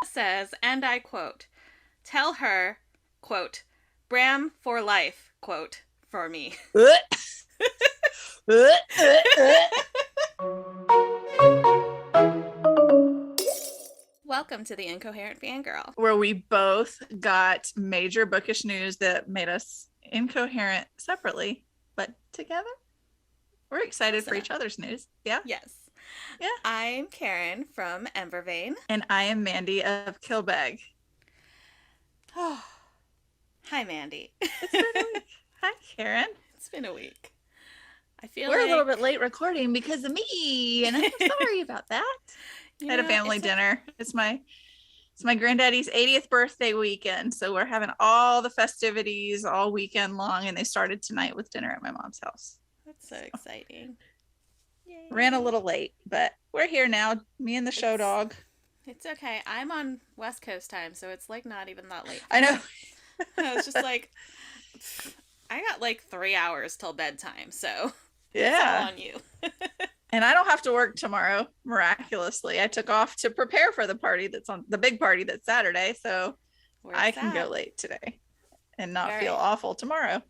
says, and I quote, tell her, quote, Bram for life, quote, for me. Welcome to the Incoherent Fangirl, where we both got major bookish news that made us incoherent separately, but together. We're excited for each other's news. Yeah. Yes. Yeah. I'm Karen from Embervane. And I am Mandy of Kilbag. Oh, hi, Mandy. It's been a week. Hi, Karen. It's been a week. I feel We're like a little bit late recording because of me, and I'm sorry about that. I had a family dinner. It's my granddaddy's 80th birthday weekend, so we're having all the festivities all weekend long, and they started tonight with dinner at my mom's house. That's so exciting. Yay. Ran a little late, but we're here now, me and the show dog. It's okay. I'm on West Coast time, so it's like not even that late. I know. I was just like, I got like 3 hours till bedtime, so yeah, it's all on you. And I don't have to work tomorrow, miraculously. I took off to prepare for the party that's on the big party that's Saturday, so I can go late today and not feel awful tomorrow.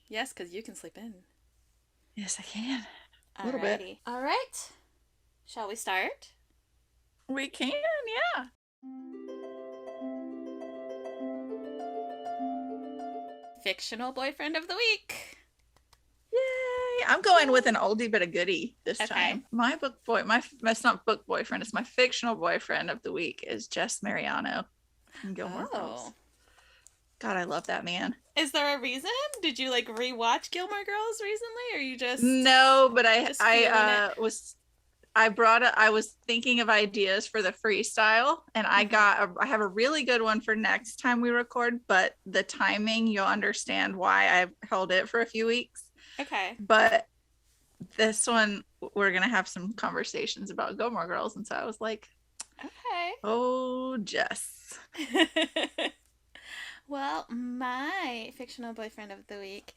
Yes, because you can sleep in. Yes, I can. A little bit. All right. Shall we start? We can, yeah. Fictional boyfriend of the week. Yay! I'm going with an oldie but a goodie this time. My it's not book boyfriend, it's my fictional boyfriend of the week is Jess Mariano from Gilmore Girls. God, I love that man. Is there a reason? Did you like rewatch Gilmore Girls recently, or you just No, but I was thinking of ideas for the freestyle, and I have a really good one for next time we record, but the timing, you'll understand why I've held it for a few weeks. Okay. But this one, we're going to have some conversations about Gilmore Girls, and so I was like, okay. Oh, Jess. Well, my fictional boyfriend of the week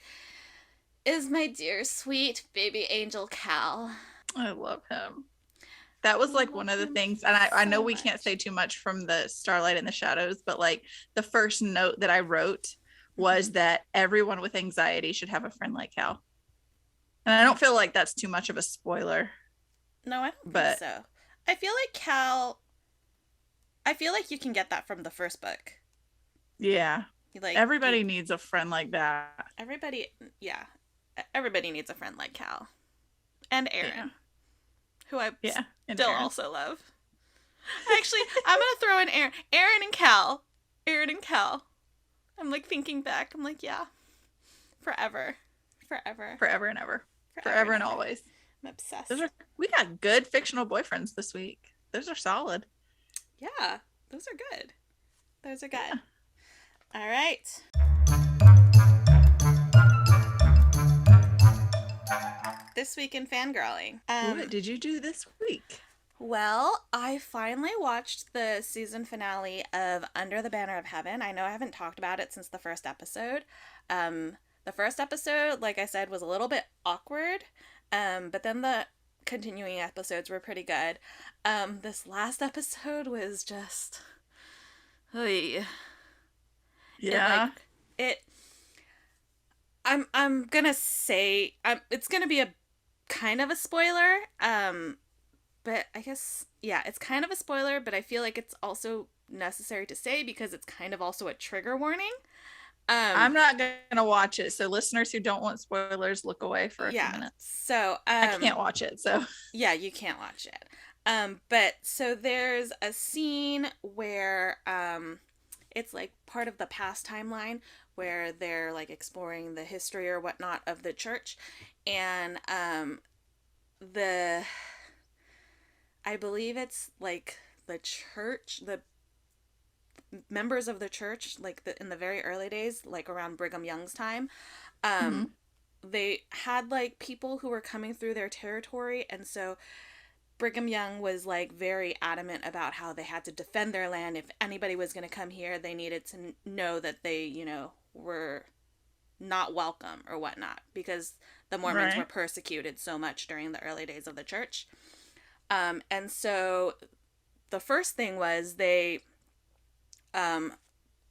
is my dear, sweet baby angel Cal. I love him. That was like one of the things, and I know we can't say too much from the Starlight in the Shadows, but like the first note that I wrote was that everyone with anxiety should have a friend like Cal. And I don't feel like that's too much of a spoiler. No, I don't think so. I feel like you can get that from the first book. Yeah. Like everybody needs a friend like that. Everybody needs a friend like Cal. And Aaron. Who I still also love. Actually, I'm going to throw in Aaron. Aaron and Cal. I'm like thinking back. I'm like, yeah. Forever and ever. Forever and always. I'm obsessed. We got good fictional boyfriends this week. Those are solid. Yeah, those are good. Yeah. All right. This week in fangirling. What did you do this week? Well, I finally watched the season finale of Under the Banner of Heaven. I know I haven't talked about it since the first episode. The first episode, like I said, was a little bit awkward, but then the continuing episodes were pretty good. This last episode was just... Yeah. I'm gonna say it's gonna be a kind of a spoiler. But I guess it's kind of a spoiler, but I feel like it's also necessary to say because it's kind of also a trigger warning. I'm not gonna watch it, so listeners who don't want spoilers, look away for a few minutes. So I can't watch it, so you can't watch it. But so there's a scene where it's like part of the past timeline where they're like exploring the history or whatnot of the church, and I believe it's like the church, the members of the church, like in the very early days, like around Brigham Young's time, they had like people who were coming through their territory, and so Brigham Young was like very adamant about how they had to defend their land. If anybody was going to come here, they needed to know that they, were not welcome or whatnot, because the Mormons were persecuted so much during the early days of the church. And so the first thing was they um,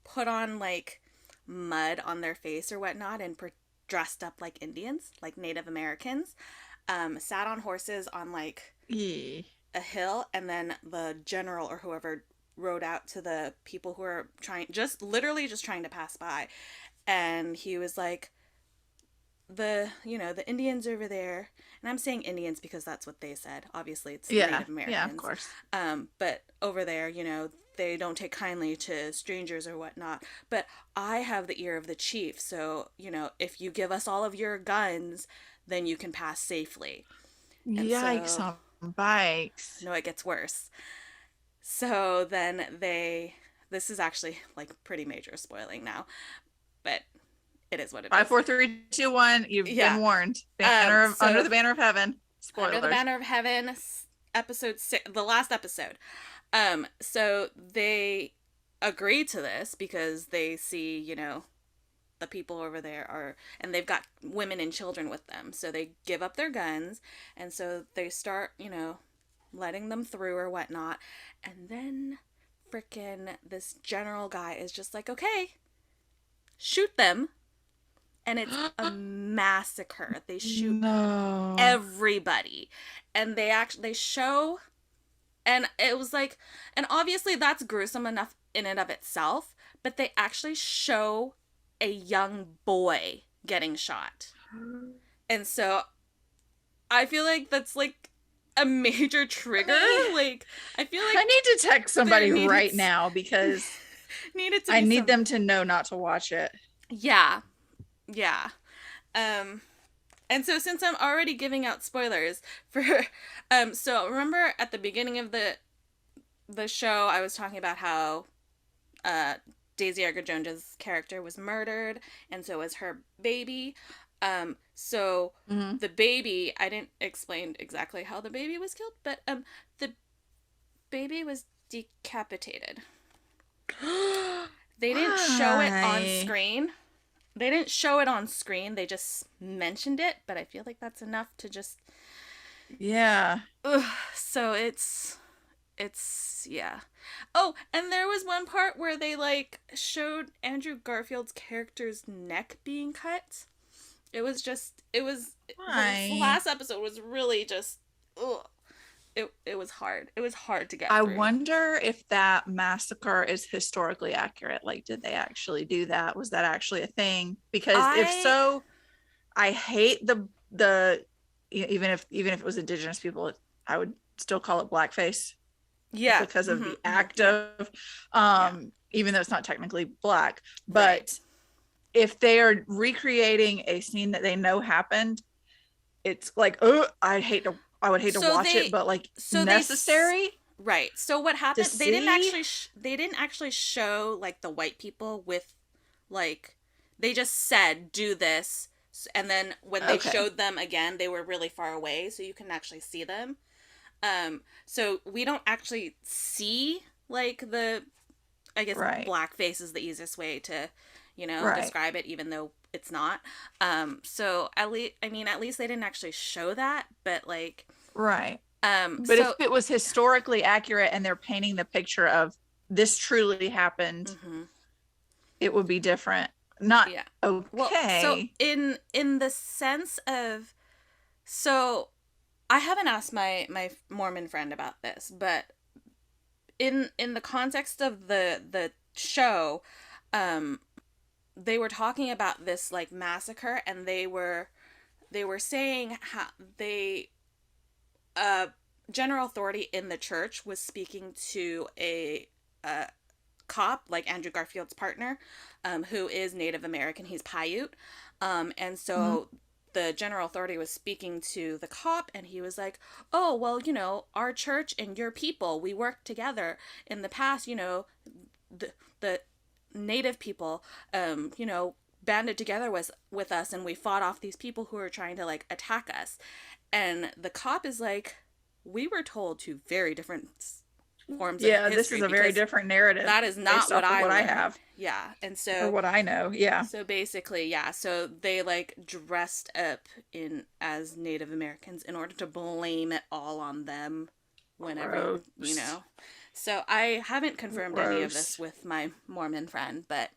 put on like mud on their face or whatnot and dressed up like Indians, like Native Americans, sat on horses on like Yeah. a hill, and then the general or whoever rode out to the people who are trying, just literally just trying to pass by, and he was like, the Indians over there, and I'm saying Indians because that's what they said. Obviously, it's Yeah. Native Yeah, of Americans. course. But over there, they don't take kindly to strangers or whatnot. But I have the ear of the chief, so if you give us all of your guns, then you can pass safely. And Yikes so, on bikes. no, it gets worse. So then this is actually like pretty major spoiling now, but it is what it Five, is. four, three, two, one. You've been Yeah. warned. Under So the banner of heaven. Under the Spoilers. Banner of Heaven, episode 6, the last episode. So they agree to this because they see, the people over there are, and they've got women and children with them. So they give up their guns, and so they start, letting them through or whatnot. And then freaking this general guy is just like, okay, shoot them. And it's a massacre. They shoot No. everybody. And they show, and it was like, and obviously that's gruesome enough in and of itself, but they actually show a young boy getting shot. And so I feel like that's like a major trigger. Like, I feel like I need to text there somebody needed right now because needed to I be need some. them to know not to watch it. Yeah. Yeah. um and so since I'm already giving out spoilers for so remember at the beginning of the show I was talking about how uh Daisy Edgar Jones's character was murdered, and so was her baby. So Mhm. the baby, I didn't explain exactly how the baby was killed, but the baby was decapitated. They didn't show it on Why? screen. They didn't show it on screen. They just mentioned it, but I feel like that's enough to just. Yeah. Ugh. So it's yeah. Oh, and there was one part where they like showed Andrew Garfield's character's neck being cut. It was the Why? last episode was really just ugh. It was hard. It was hard to get I through. wonder if that massacre is historically accurate. Like, did they actually do that? Was that actually a thing? Because if I so, I hate the even if it was indigenous people, I would still call it blackface yeah. because of the Mm-hmm, act yep. of Yeah. even though it's not technically black. Right. But if they are recreating a scene that they know happened, it's like, oh, I would hate to So watch it, they but like so they necessary right. So what to happened? see. They didn't actually show like the white people with like they just said do this, and then when they Okay. showed them again, they were really far away, so you can actually see them. So we don't actually see like the, I guess Right. blackface is the easiest way to, Right. describe it, even though it's not. So at least, I mean, at least they didn't actually show that, but like, Right. But if so, it was historically accurate and they're painting the picture of this truly happened, mm-hmm, it would be different. Not yeah. Well, so okay. in the sense of, so I haven't asked my Mormon friend about this, but in the context of the show, um, they were talking about this like massacre, and they were saying how they uh general authority in the church was speaking to a cop, like Andrew Garfield's partner, who is Native American. He's Paiute, and Mhm. so the general authority was speaking to the cop, and he was like, "Oh, well, our church and your people, we worked together in the past. The Native people, banded together with us, and we fought off these people who were trying to like attack us." And the cop is like, "We were told two very different forms of Yeah, this is history, a very because different narrative that is based not what off of I what I learned." have Yeah. And or so what I know. Yeah. so basically, yeah, so they like dressed up in as Native Americans in order to blame it all on them whenever, Gross. So I haven't confirmed any of this Gross. with my Mormon friend, but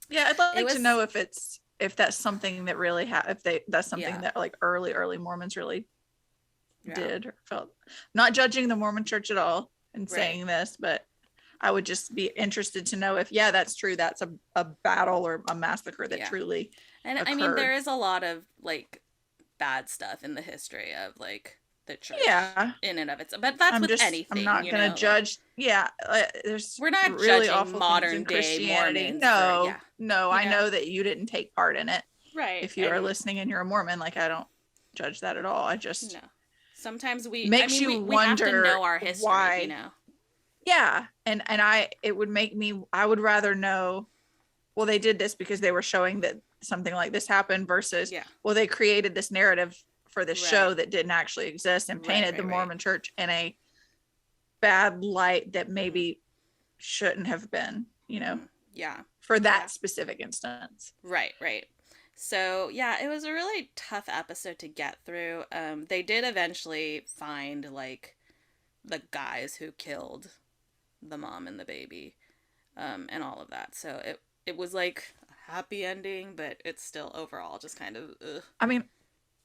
Yeah, I'd it like to was, know if that's something that really if that's something yeah, that like early Mormons really yeah, did or felt. Not judging the Mormon church at all and right. saying this, but I would just be interested to know if, yeah, that's true. That's a battle or a massacre that Yeah. truly And I mean, occurred. there is a lot of like bad stuff in the history of like the church Yeah. in and of itself. But that's with I'm anything, not you going to know, like judge. Yeah. There's we're not really judging awful things modern in day Christianity. Mormons for, No, yeah, no, you I know? know that you didn't take part in it. Right. If you are And listening and you're a Mormon, like, I don't judge that at all. I just no. Sometimes I makes mean, you we have to wonder know our history, you why. know? Yeah. And it would make me, I would rather know, well, they did this because they were showing that something like this happened versus, Yeah. well, they created this narrative for this Right. show that didn't actually exist and Right, painted the right, right. Mormon church in a bad light that Mm-hmm. maybe shouldn't have been, Mm-hmm. Yeah. for Yeah. that specific instance. Right, right. So yeah, it was a really tough episode to get through. They did eventually find like the guys who killed the mom and the baby, and all of that. So it was like a happy ending, but it's still overall just kind of ugh. I mean,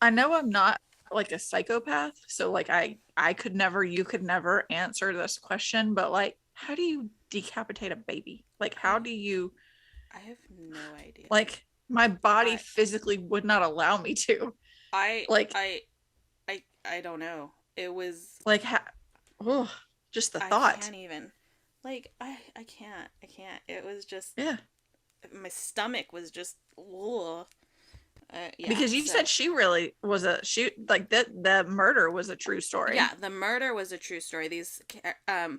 I know I'm not like a psychopath, so like I could never, you could never answer this question, but like, how do you decapitate a baby? Like, how I do you, I have no idea. like, my body I physically would not allow me to. I Like, I I don't know. It was like, oh, just the I thought. can't even. Like I can't. I can't. It was just Yeah. my stomach was just ugh. Yeah, Because you so said she really was like the murder was a true yeah, story. the murder was a true story. The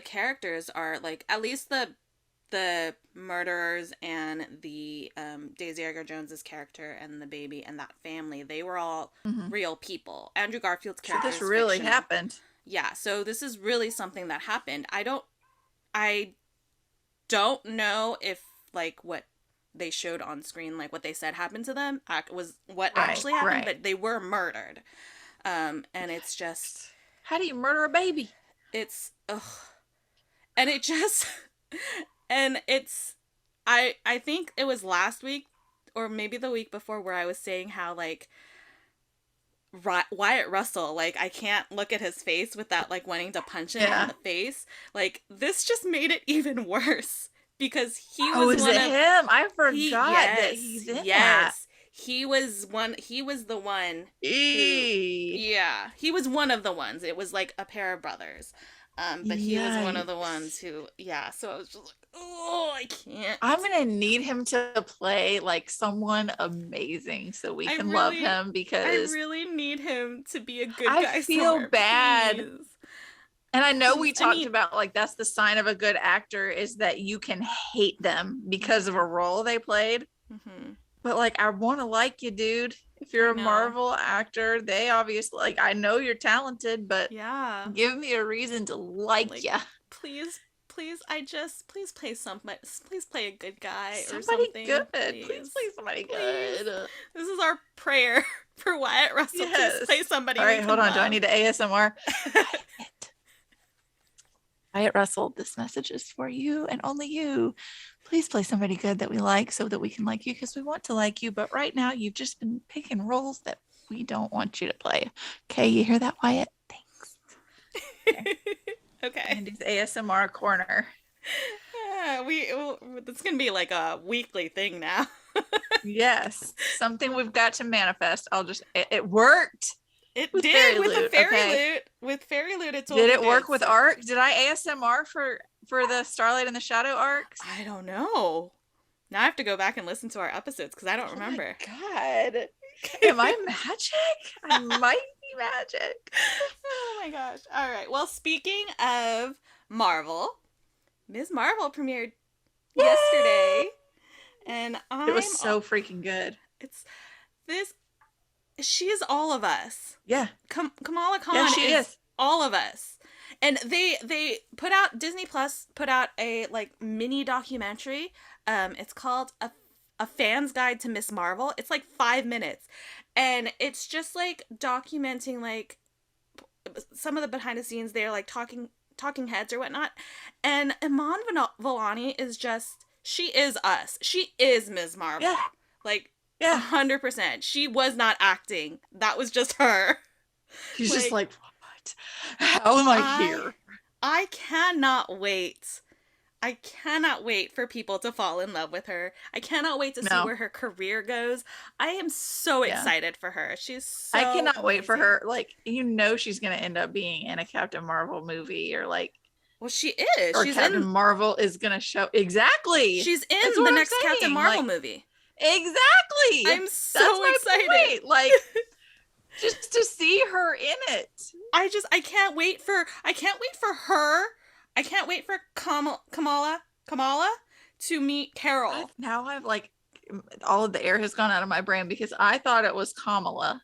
characters are like at least the murderers and the Daisy Edgar Jones's character and the baby and that family, they were all Mm-hmm. real people. Andrew Garfield's So character this is really fictional. happened. Yeah, so this is really something that happened. I don't know if like what they showed on screen, like what they said happened to them, was what Right, actually happened, right. but they were murdered. And it's just How do you murder a baby? it's ugh. And it just and it's I think it was last week or maybe the week before where I was saying how like Wyatt Russell, like I can't look at his face without like wanting to punch him in Yeah. the face. Like this just made it even worse because he Oh, was is one it of him? I he forgot that yes, he's in that. yes. He was the one who Eee. yeah, he was one of the ones. It was like a pair of brothers. But he was one of the ones Yikes. who yeah, so I was just like, "Oh, I can't." I'm gonna need him to play like someone amazing so we I can love really him I because really need him to be a good I guy feel somewhere, bad. please. And I know we Please. I talked mean, about like that's the sign of a good actor is that you can hate them because of a role they played. mhm. But like I want to like you, dude. If you're I a know. Marvel actor, they obviously like I know you're talented, but Yeah. give me a reason to like Like, you. please, please, please play somebody, please play a good guy or Somebody good. something, Please please. play somebody Please. good. This is our prayer for Wyatt Russell. Please play Yes. somebody All we right, hold can on. Do I love. need to ASMR? Wyatt. Wyatt Russell, this message is for you and only you. Please play somebody good that we like so that we can like you because we want to like you. But right now, you've just been picking roles that we don't want you to play. Okay, you hear that, Wyatt? Thanks. Okay. Okay. Andy's ASMR corner. Yeah, it's gonna be like a weekly thing now. Yes, something we've got to manifest. It worked It with did Fairy with the Loot. fairy Okay. loot. With fairy loot, it Did totally it work did. with So arc? Did I ASMR for the Starlight and the Shadow arcs? I don't know. Now I have to go back and listen to our episodes because I don't Oh my remember. god. Am I magic? I might be magic. Oh my gosh. All right. Well, speaking of Marvel, Ms. Marvel premiered Yay! yesterday, and It was so freaking good. it's this. She is all of us. Yeah. Kamala Yeah, Khan she is is. all of us. And they put out Disney Plus put out a like mini documentary. It's called a fan's guide to Miss Marvel. It's like 5 minutes, and it's just like documenting like some of the behind the scenes. They're like talking talking heads or whatnot. And Iman Vellani is just, she is us. She is Ms. Yeah. Marvel. Like, Yeah. 100%. She was not acting. That was just her. She's just Like, like, what? How am I I here? I cannot wait. I cannot wait for people to fall in love with her. I cannot wait to see No. where her career goes. I am so Yeah. excited for her. She's I so cannot wait for amazing. her. Like, she's gonna end up being in a Captain Marvel movie, or like, Well, she is. or Captain Marvel is gonna show exactly. She's That's in the what I'm next Captain saying. Marvel Like, movie. exactly. I'm That's so my excited. point. Like, just to see her in it. I can't wait for her. I can't wait for Kamala to meet Carol. I've like, all of the air has gone out of my brain because I thought it was Kamala,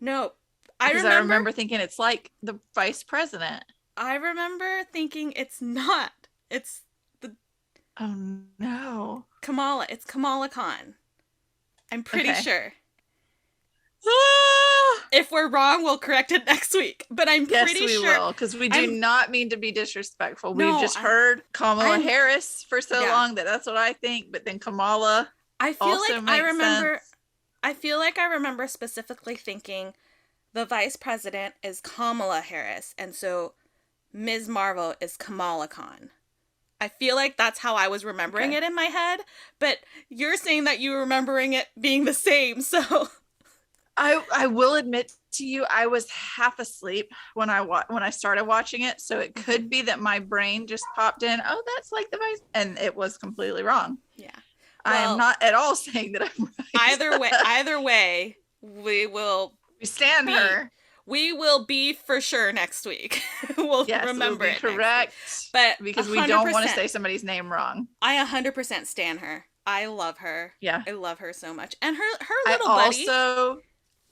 No, because I remember thinking it's like the vice president. I remember thinking it's not. It's the Oh no. Kamala. It's Kamala Khan. I'm pretty Okay. sure. If we're wrong, we'll correct it next week. But I'm Yes, pretty we sure. will, because we do not mean to be disrespectful. We've No, just heard Kamala I'm Harris for so yeah. long that that's what I think, but then Kamala I feel also like I makes remember. sense. I feel like I remember specifically thinking the vice president is Kamala Harris, and so Ms. Marvel is Kamala Khan. I feel like that's how I was remembering Okay. it in my head, but you're saying that you were remembering it being the same, so I will admit to you, I was half asleep when I started watching it, so it could be that my brain just popped in. Oh, that's like the vice, and it was completely wrong. yeah. I am Well, not at all saying that I'm right. either way, we will We stand be her. we will be for sure next week. We'll Yes, we'll remember be it next week. correct, But because we don't want to 100%, say somebody's name wrong. I 100% stan her. I love her. Yeah. I love her so much. And her I little buddy, also,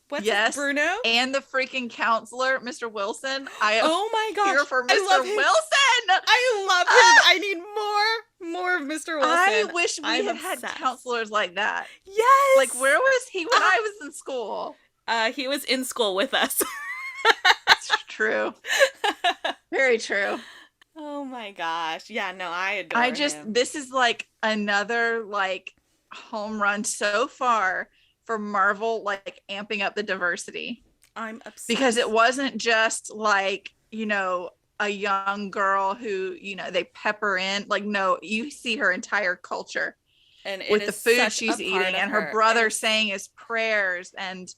what's his, yes, Bruno? and the freaking counselor, Mr. Wilson. I am Oh my here gosh, for I love Mr. him. Wilson. I love him. I need more of Mr. Wilson. I wish we I'm had obsessed. had counselors like that. Yes. Like, where was he when I was in school? He was in school with us. It's true. Very true. Oh my gosh. Yeah, no, I adore him. This is like another like home run so far for Marvel, like amping up the diversity. I'm obsessed. Because it wasn't just like, a young girl who, they pepper in. Like, no, you see her entire culture and with the food she's eating, and her brother saying his prayers, and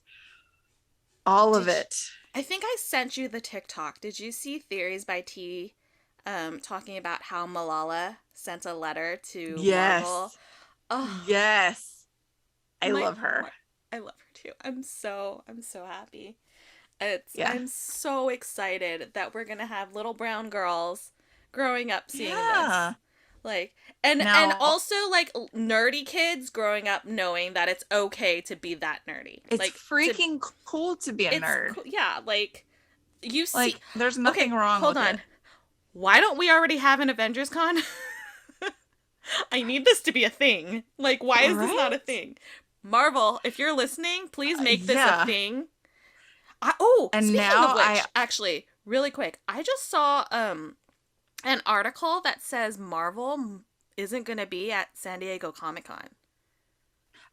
all of it. I think I sent you the TikTok. Did you see Theories by T talking about how Malala sent a letter to Marvel? Oh, yes. I love her. I love her too. I'm so happy. I'm so excited that we're gonna have little brown girls growing up seeing this. Like, and also like nerdy kids growing up knowing that it's okay to be that nerdy. It's like freaking cool to be a nerd. Yeah, like you see, like there's nothing wrong with it. Why don't we already have an Avengers Con? I need this to be a thing. Like, why is this not a thing? Marvel, if you're listening, please make this a thing. Speaking of which, actually, really quick, I just saw an article that says Marvel isn't going to be at San Diego Comic-Con.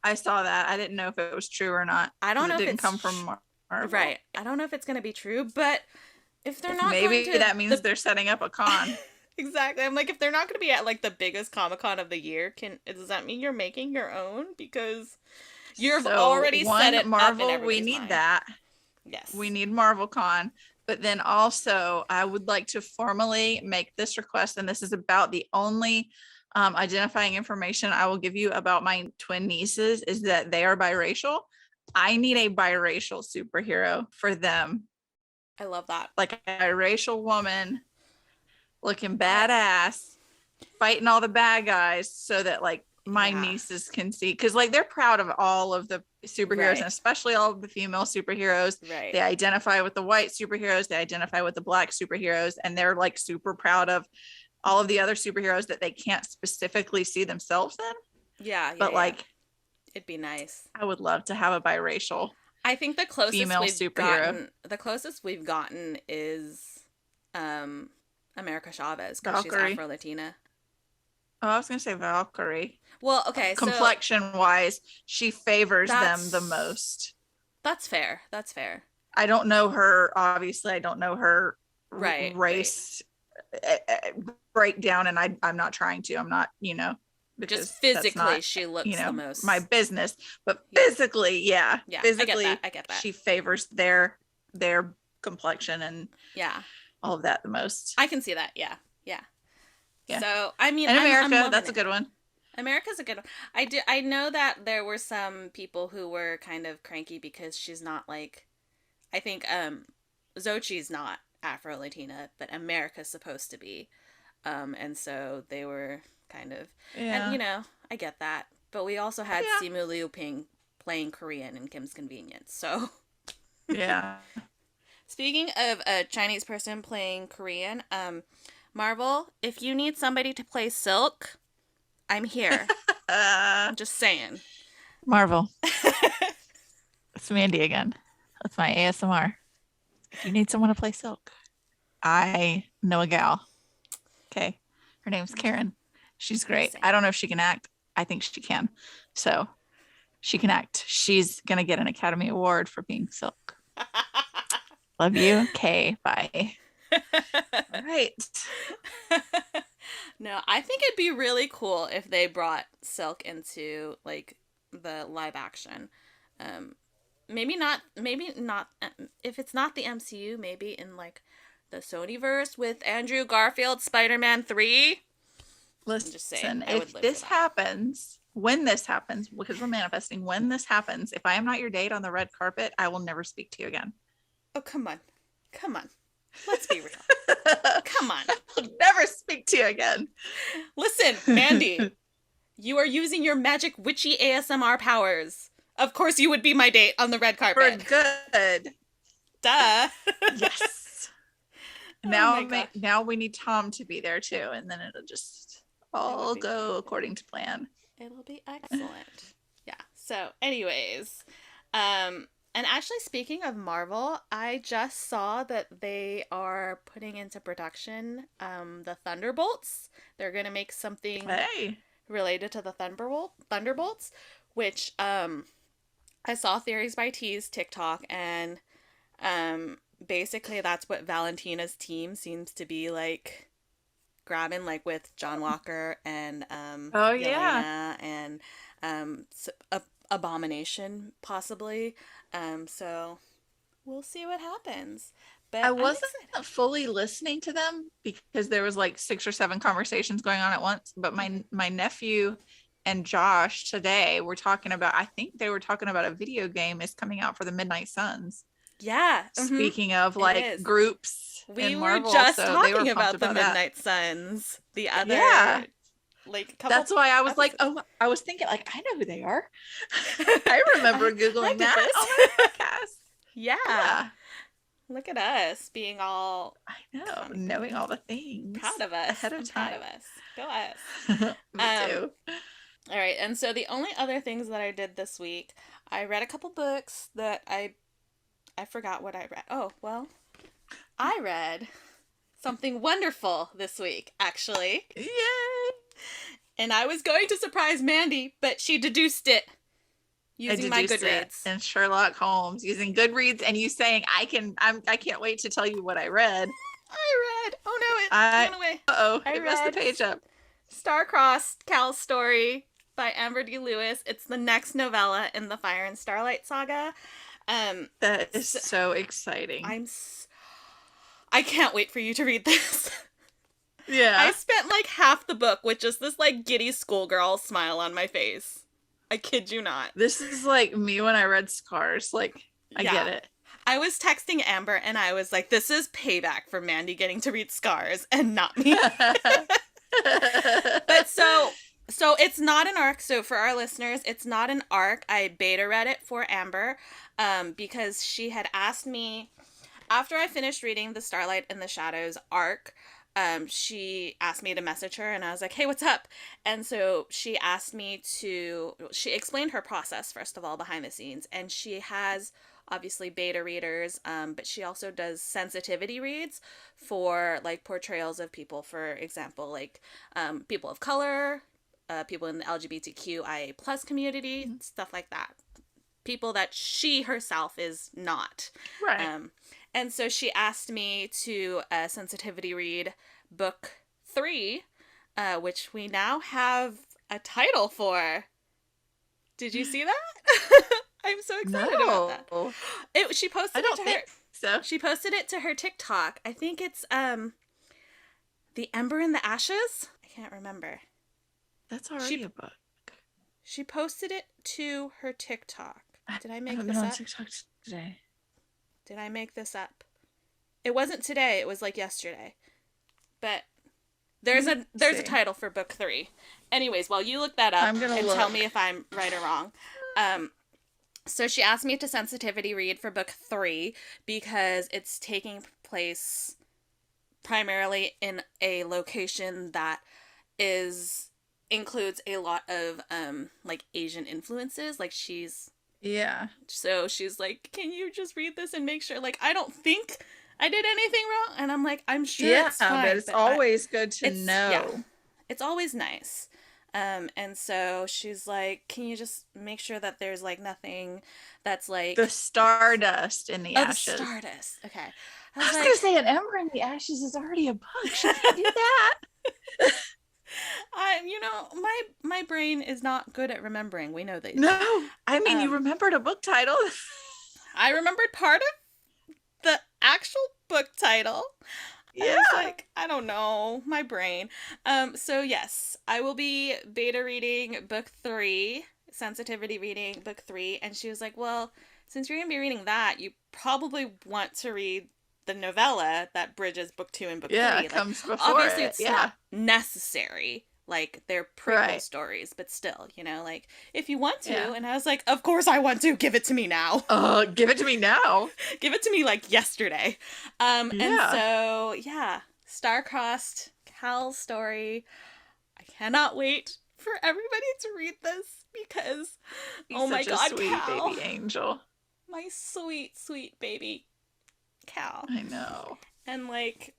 I saw that. I didn't know if it was true or not. I don't know if it didn't come from Marvel. Right. I don't know if it's going to be true, but if they're not maybe that means they're setting up a con. Exactly. I'm like, if they're not going to be at like the biggest Comic-Con of the year, does that mean you're making your own? Because you've already set it Marvel, up in we need mind. that. Yes. We need Marvel Con. But then also, I would like to formally make this request, and this is about the only identifying information I will give you about my twin nieces, is that they are biracial. I need a biracial superhero for them. I love that. Like a biracial woman looking badass, fighting all the bad guys, so that like my nieces can see, because like they're proud of all of the superheroes, and especially all of the female superheroes. They identify with the white superheroes, they identify with the black superheroes, and they're like super proud of all of the other superheroes that they can't specifically see themselves in. But like it'd be nice. I would love to have a biracial, I think the closest female superhero. The closest we've gotten is America Chavez because she's Valkyrie. Afro Latina. Oh, I was gonna say Valkyrie. Well, okay, so Complexion wise, she favors them the that's most. that's fair. That's fair. I don't know her. Obviously, I don't know her Right, right. race breakdown, and I'm not trying to. I'm not, Just because that's physically, not, she looks the my most. business. But Yeah, physically, yeah, yeah. I get that. physically, I get that. she favors their complexion and Yeah, all of that the most. I can see that. Yeah, yeah. Yeah, So I mean, and I'm America, loving that's a it. good one. America's a good one. I do. I know that there were some people who were kind of cranky because she's not like. I think Xochitl's not Afro Latina, but America's supposed to be. And so they were kind of, and Yeah, I get that. But we also had yeah, Simu Liu Ping playing Korean in Kim's Convenience. So yeah. speaking of a Chinese person playing Korean, Marvel, if you need somebody to play Silk, I'm here. uh, I'm just saying. Marvel. It's Mandy again. That's my ASMR. If you need someone to play Silk, I know a gal. Okay. Her name's Karen. She's Just great. saying. I don't know if she can act. I think she can. So she can act. She's going to get an Academy Award for being Silk. Love you. Okay. Bye. All right. No, I think it'd be really cool if they brought Silk into like the live action. Um, maybe not if it's not the MCU, maybe in like the Sonyverse with Andrew Garfield Spider-Man 3. I'm just saying, Listen, I would if live for this that. happens, when this happens, because we're manifesting, when this happens, if I am not your date on the red carpet, I will never speak to you again. Oh, come on. Come on. Let's be real. Come on. I'll never speak to you again. Listen, Mandy, you are using your magic witchy ASMR powers. Of course you would be my date on the red For carpet. good. Duh. Yes. Oh Now my gosh. now we need Tom to be there too, and then it'll just It would all be go perfect. according to plan. It'll be excellent. Yeah. So, anyways, and actually speaking of Marvel, I just saw that they are putting into production the Thunderbolts. They're going to make something Hey. related to the Thunderbolts, which I saw theories by T's TikTok, and basically that's what Valentina's team seems to be like grabbing, like with John Walker and Oh yeah. Yelena and Abomination possibly. So we'll see what happens. I But I'm wasn't excited. fully listening to them because there was like 6 or 7 conversations going on at once. But Mm-hmm. my nephew and Josh today were talking about, I think they were talking about a video game is coming out for the Midnight Suns. Yeah, mm-hmm. Speaking of It like is. groups We in were Marvel, just so they were talking pumped about the about that. Midnight Suns the Yeah. other like couple That's why I was like, episodes. oh, I was thinking like, I know who they are. I remember I Googling did that this. on my podcast. Yeah. Yeah, Look at us being all I know, con- knowing all the things proud of us. ahead of I'm proud time. of us. Go us. Me too. All right, and so the only other things that I did this week, I read a couple books that I forgot what I read. Oh, well, I read something wonderful this week, actually. Yay! And I was going to surprise Mandy, but she deduced it I using my deduced it. Goodreads. And Sherlock Holmes using Goodreads, and you saying I can't wait to tell you what I read. I read. Oh no, it I ran away. oh, I it messed the read page up. Star-Crossed Cal's Story by Amber D. Lewis. It's the next novella in the Fire and Starlight saga. That is So so exciting. I'm. I can't wait for you to read this. I Yeah. spent like half the book with just this like giddy schoolgirl smile on my face. I kid you not. This is like me when I read Scars. Like, I get Yeah. it. I was texting Amber and I was like, this is payback for Mandy getting to read Scars and not me. But so it's not an arc. So for our listeners, it's not an arc. I beta read it for Amber because she had asked me after I finished reading the Starlight and the Shadows arc. She asked me to message her and I was like, hey, what's up? And so she asked me to, she explained her process, first of all, behind the scenes. And she has obviously beta readers, but she also does sensitivity reads for like portrayals of people, for example, like people of color, people in the LGBTQIA plus community, stuff like that. People that she herself is not. Right. Um, and so she asked me to sensitivity read book 3, which we now have a title for. Did you see that? I'm so excited about that. No, She I posted it don't to her. think so. She posted it to her TikTok. I think it's The Ember in the Ashes. I can't remember. That's already She a book. she posted it to her TikTok. Did I I make haven't been this on up? TikTok today. Did I make this up? It wasn't today. It was like yesterday. But there's Let me a see. title for book 3. Anyways, while you look that up I'm gonna and tell look. me if I'm right or wrong. So she asked me to sensitivity read for book 3 because it's taking place primarily in a location that is includes a lot of like Asian influences. Like Yeah. she's like, "Can you just read this and make sure like I don't think I did anything wrong?" And I'm like, "I'm sure Yeah, it's but fine, it's but always good to it's yeah, know. it's always nice." And so she's like, "Can you just make sure that there's like nothing that's The like, stardust in the oh, the ashes. Stardust." Okay. I I was was gonna like, say an ember in the ashes is already a book. She can't do that. my brain is not good at remembering. We know these. No, I mean you Um, remembered a book title. I remembered part of the actual book title. I was Yeah. like, I don't know, my brain. So yes, I will be beta reading book 3, sensitivity reading book 3, and she was like, "Well, since you're gonna be reading that, you probably want to read the novella that bridges book 2 and book Yeah, 3. it Like, comes before obviously, it. it's not Yeah. necessary. Like, they're prequel Right. stories, but still, like if you want to." Yeah. And I was like, "Of course I want to. Give it to me now." Give it to me now. Give it to me like yesterday. And Yeah. so yeah, star-crossed Cal's story. I cannot wait for everybody to read this because, He's oh my such a God, sweet Cal, baby angel. my sweet, sweet baby Cal. I know. And like,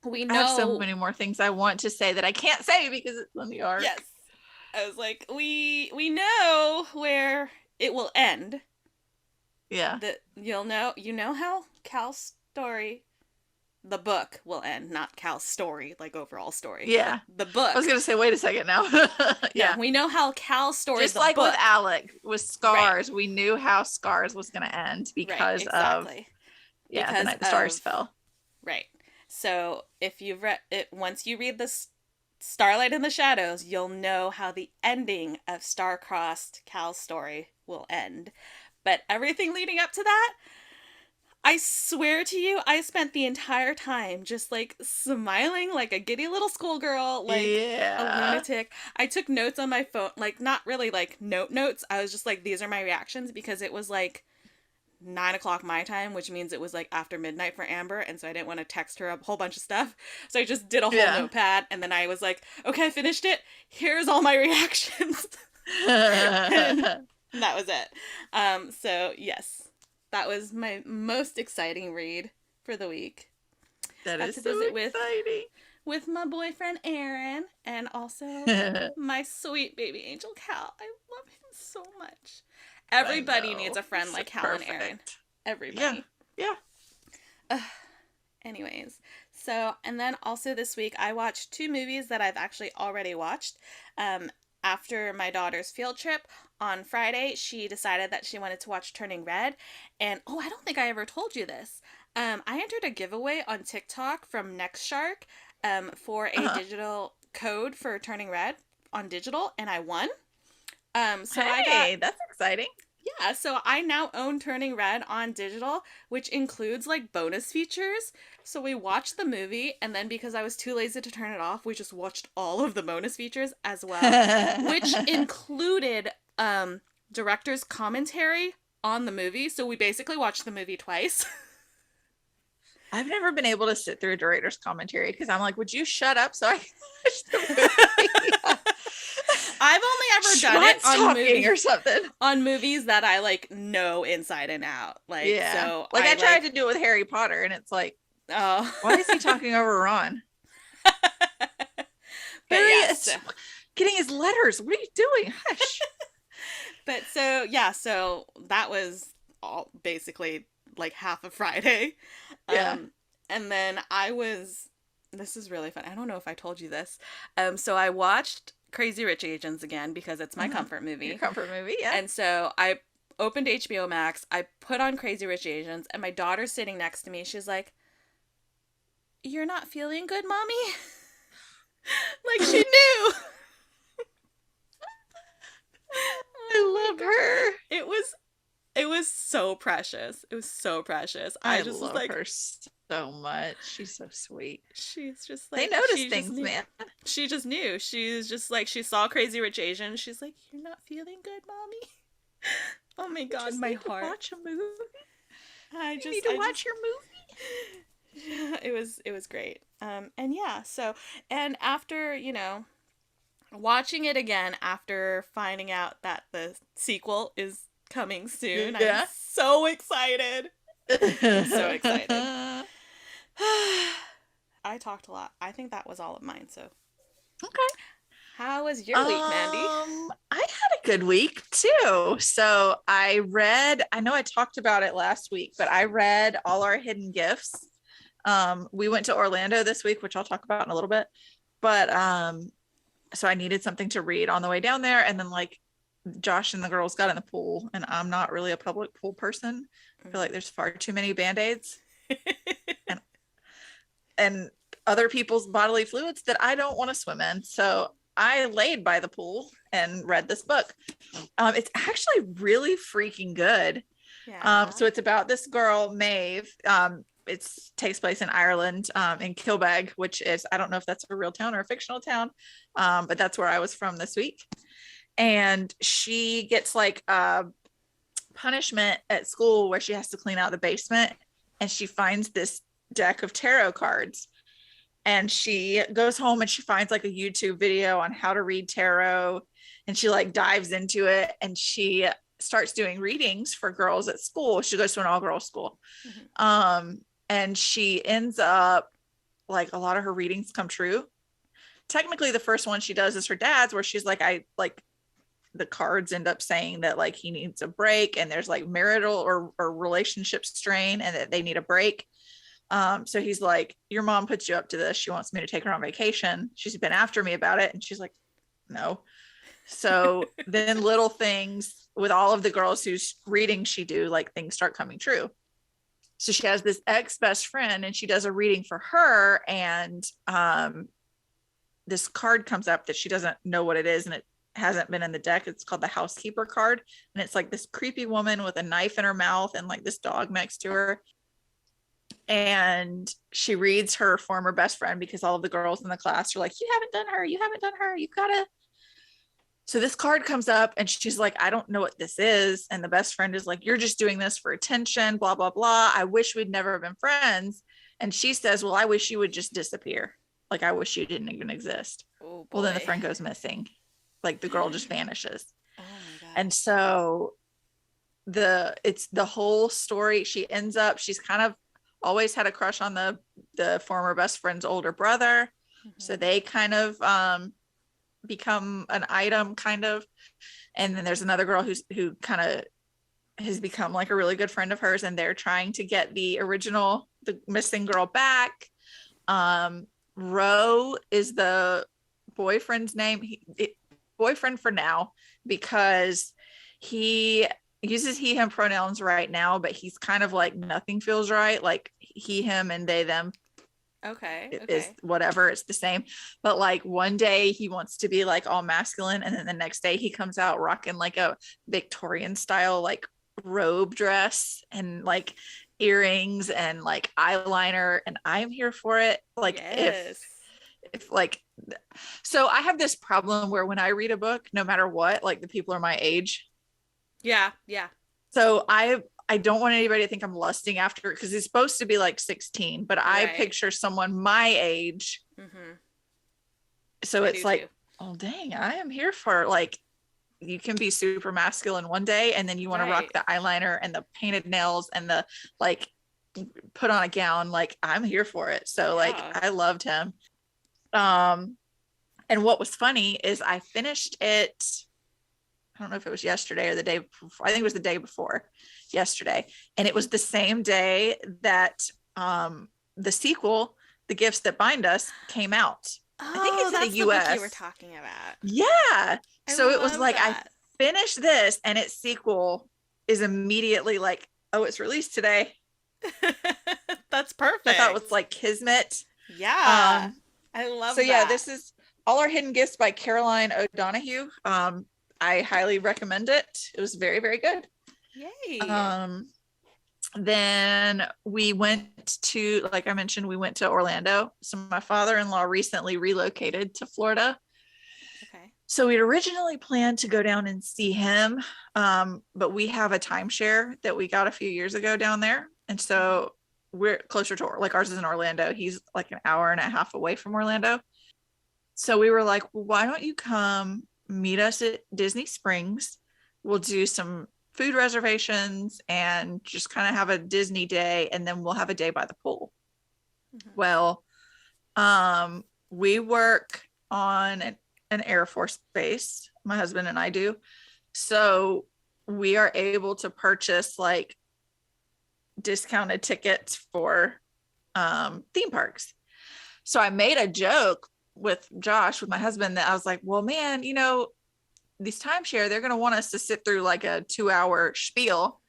we I have so know, many more things I want to say that I can't say because it's in the arc. yes, I was like, we know where it will end. Yeah. That you know how Cal's story, the book, will end, not Cal's story, like overall story, but Yeah. the I was book. gonna say, wait a second now. No, Yeah. we know how Cal's story, Just the like with book. Alec, with Right, Scars, we knew how Scars was gonna end right, because of exactly. the Because night the stars of, fell. right. So if you've read it, once you read this Starlight in the Shadows, you'll know how the ending of Star-Crossed Cal's story will end. But everything leading up to that, I swear to you, I spent the entire time just like smiling like a giddy little schoolgirl, like a Yeah. lunatic. I took notes on my phone, like not really like notes. I was just like, these are my reactions because it was like 9 o'clock my time, which means it was like after midnight for Amber, and so I didn't want to text her a whole bunch of stuff. So I just did a whole Yeah. notepad, and then I was like, okay, I finished it. Here's all my reactions. And that was it. So yes, that was my most exciting read for the week. That Got is to so visit exciting. with my boyfriend Aaron, and also my sweet baby angel Cal. I love him so much. I Everybody needs know. a friend He's so like Cal and Aaron. perfect. Yeah. Everybody. Yeah. Anyways, so, and then also this week I watched 2 movies that I've actually already watched. Um, After my daughter's field trip on Friday, she decided that she wanted to watch Turning Red. And oh, I don't think I ever told you this. I entered a giveaway on TikTok from Next Shark for a Uh-huh. digital code for Turning Red on digital, and I won. So I got Hey, that's exciting. Yeah, so I now own Turning Red on digital, which includes like bonus features. So we watched the movie, and then because I was too lazy to turn it off, we just watched all of the bonus features as well, which included director's commentary on the movie. So we basically watched the movie twice. I've never been able to sit through a director's commentary because I'm like, would you shut up so I can watch the movie? I've only ever done it Ron's talking or something. on movies that I like know inside and out. Like, Yeah. so Like I tried to do it with Harry Potter and it's like, oh. why is he talking over Ron? But Harry yes. is getting his letters. What are you doing? Hush. But so yeah, so that was all basically like half of Friday. Yeah. And then this is really fun. I don't know if I told you this. So I watched Crazy Rich Asians again because it's my comfort movie. Your comfort movie, yeah. And so I opened HBO Max, I put on Crazy Rich Asians, and my daughter's sitting next to me. She's like, "You're not feeling good, mommy?" Like she knew. I love her. It was so precious. It was so precious. I just love was like, her so much. She's so sweet. She's just they like, notice things, man. She just knew. She's just like, she saw Crazy Rich Asian. She's like, "You're not feeling good, mommy." Oh my god, my heart. Watch a movie. You need to watch your movie. It was great. And yeah, so and after, watching it again after finding out that the sequel is coming soon, yeah. I'm so excited. I'm so excited. I talked a lot. I think that was all of mine, so. Okay. How was your week, Mandy? I had a good week too. So I know I talked about it last week, but I read All Our Hidden Gifts. We went to Orlando this week, which I'll talk about in a little bit. But so I needed something to read on the way down there. And then like Josh and the girls got in the pool, and I'm not really a public pool person. I feel like there's far too many Band-Aids and other people's bodily fluids that I don't want to swim in. So I laid by the pool and read this book. It's actually really freaking good. Yeah. So it's about this girl, Maeve. It takes place in Ireland, in Kilbeg, which is, I don't know if that's a real town or a fictional town, but that's where I was from this week. And she gets like a punishment at school where she has to clean out the basement, and she finds this deck of tarot cards. And she goes home and she finds like a YouTube video on how to read tarot, and she like dives into it, and she starts doing readings for girls at school. She goes to an all-girls school. And she ends up like, a lot of her readings come true. Technically the first one she does is her dad's, where she's like, the cards end up saying that like he needs a break, and there's like marital or relationship strain, and that they need a break. So he's like, "Your mom puts you up to this. She wants me to take her on vacation. She's been after me about it." And she's like, "No." So then little things with all of the girls whose readings she do, like things start coming true. So she has this ex-best friend, and she does a reading for her. And this card comes up that she doesn't know what it is, and it hasn't been in the deck. It's called the housekeeper card. And it's like this creepy woman with a knife in her mouth and like this dog next to her. And she reads her former best friend, because all of the girls in the class are like, "You haven't done her. You haven't done her. You've got to." So this card comes up, and she's like, "I don't know what this is." And the best friend is like, "You're just doing this for attention, blah, blah, blah. I wish we'd never been friends." And she says, "Well, I wish you would just disappear. Like, I wish you didn't even exist." Oh, well, then the friend goes missing. Like the girl just vanishes. Oh my god. And so it's the whole story. She's kind of always had a crush on the former best friend's older brother. So they kind of become an item, kind of. And then there's another girl who kind of has become like a really good friend of hers, and they're trying to get the missing girl back. Ro is the boyfriend's name. Boyfriend for now, because he uses he him pronouns right now, but he's kind of like, nothing feels right, like he him and they them. Okay. Is whatever, it's the same. But like one day he wants to be like all masculine, and then the next day he comes out rocking like a Victorian style like robe dress and like earrings and like eyeliner, and I'm here for it. Like, yes. if like, so I have this problem where when I read a book, no matter what, like the people are my age. Yeah. So I don't want anybody to think I'm lusting after it, because it's supposed to be like 16, but I picture someone my age. So it's like, oh dang, I am here for like you can be super masculine one day and then you want to rock Right. the eyeliner and the painted nails and the like put on a gown. Like I'm here for it. So like Yeah. I loved him. Um, and what was funny is I finished it. I don't know if it was yesterday or the day before. I think it was the day before yesterday. And it was the same day that the sequel, The Gifts That Bind Us, came out. I think Oh, it's in the that's the book you were US. talking about. Yeah. I So it was love like I that. finished this and its sequel is immediately like, oh, it's released today. That's I thought it was perfect. like Kismet. Yeah. Um, I so love yeah, that. this is All Our Hidden Gifts by Caroline O'Donoghue. I highly recommend it. It was very, very good. Yay. Um, then we went to, like I mentioned, we went to Orlando. So my father-in-law recently relocated to Florida. Okay. So we'd originally planned to go down and see him, but we have a timeshare that we got a few years ago down there. And Mm-hmm. so we're closer to, like ours is in Orlando. He's like an hour and a half away from Orlando. So we were like, well, why don't you come meet us at Disney Springs? We'll do some food reservations and just kind of have a Disney day, and then we'll have a day by the pool. Mm-hmm. Well, we work on an Air Force base, my husband and I do. So we are able to purchase like discounted tickets for theme parks. So I made a joke with Josh, with my husband, that I was like, well, man, you know, these timeshare, they're going to want us to sit through like a 2 hour spiel.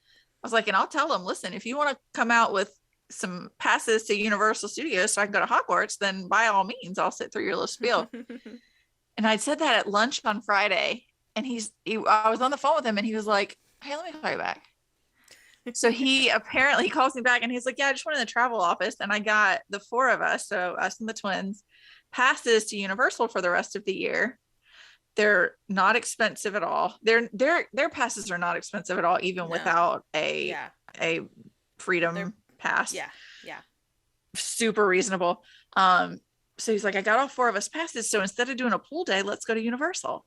I was like, and I'll tell them, listen, if you want to come out with some passes to Universal Studios so I can go to Hogwarts, then by all means, I'll sit through your little spiel. And I'd said that at lunch on Friday. And I was on the phone with him and he was like, hey, let me call you back. So he apparently calls me back and he's like, yeah, I just went in the travel office and I got the four of us, so us and the twins, passes to Universal for the rest of the year. They're not expensive at all. Their passes are not expensive at all, even No. without Yeah. a They're freedom pass. yeah. Yeah. Super reasonable. So he's like, I got all four of us passes. So instead of doing a pool day, let's go to Universal.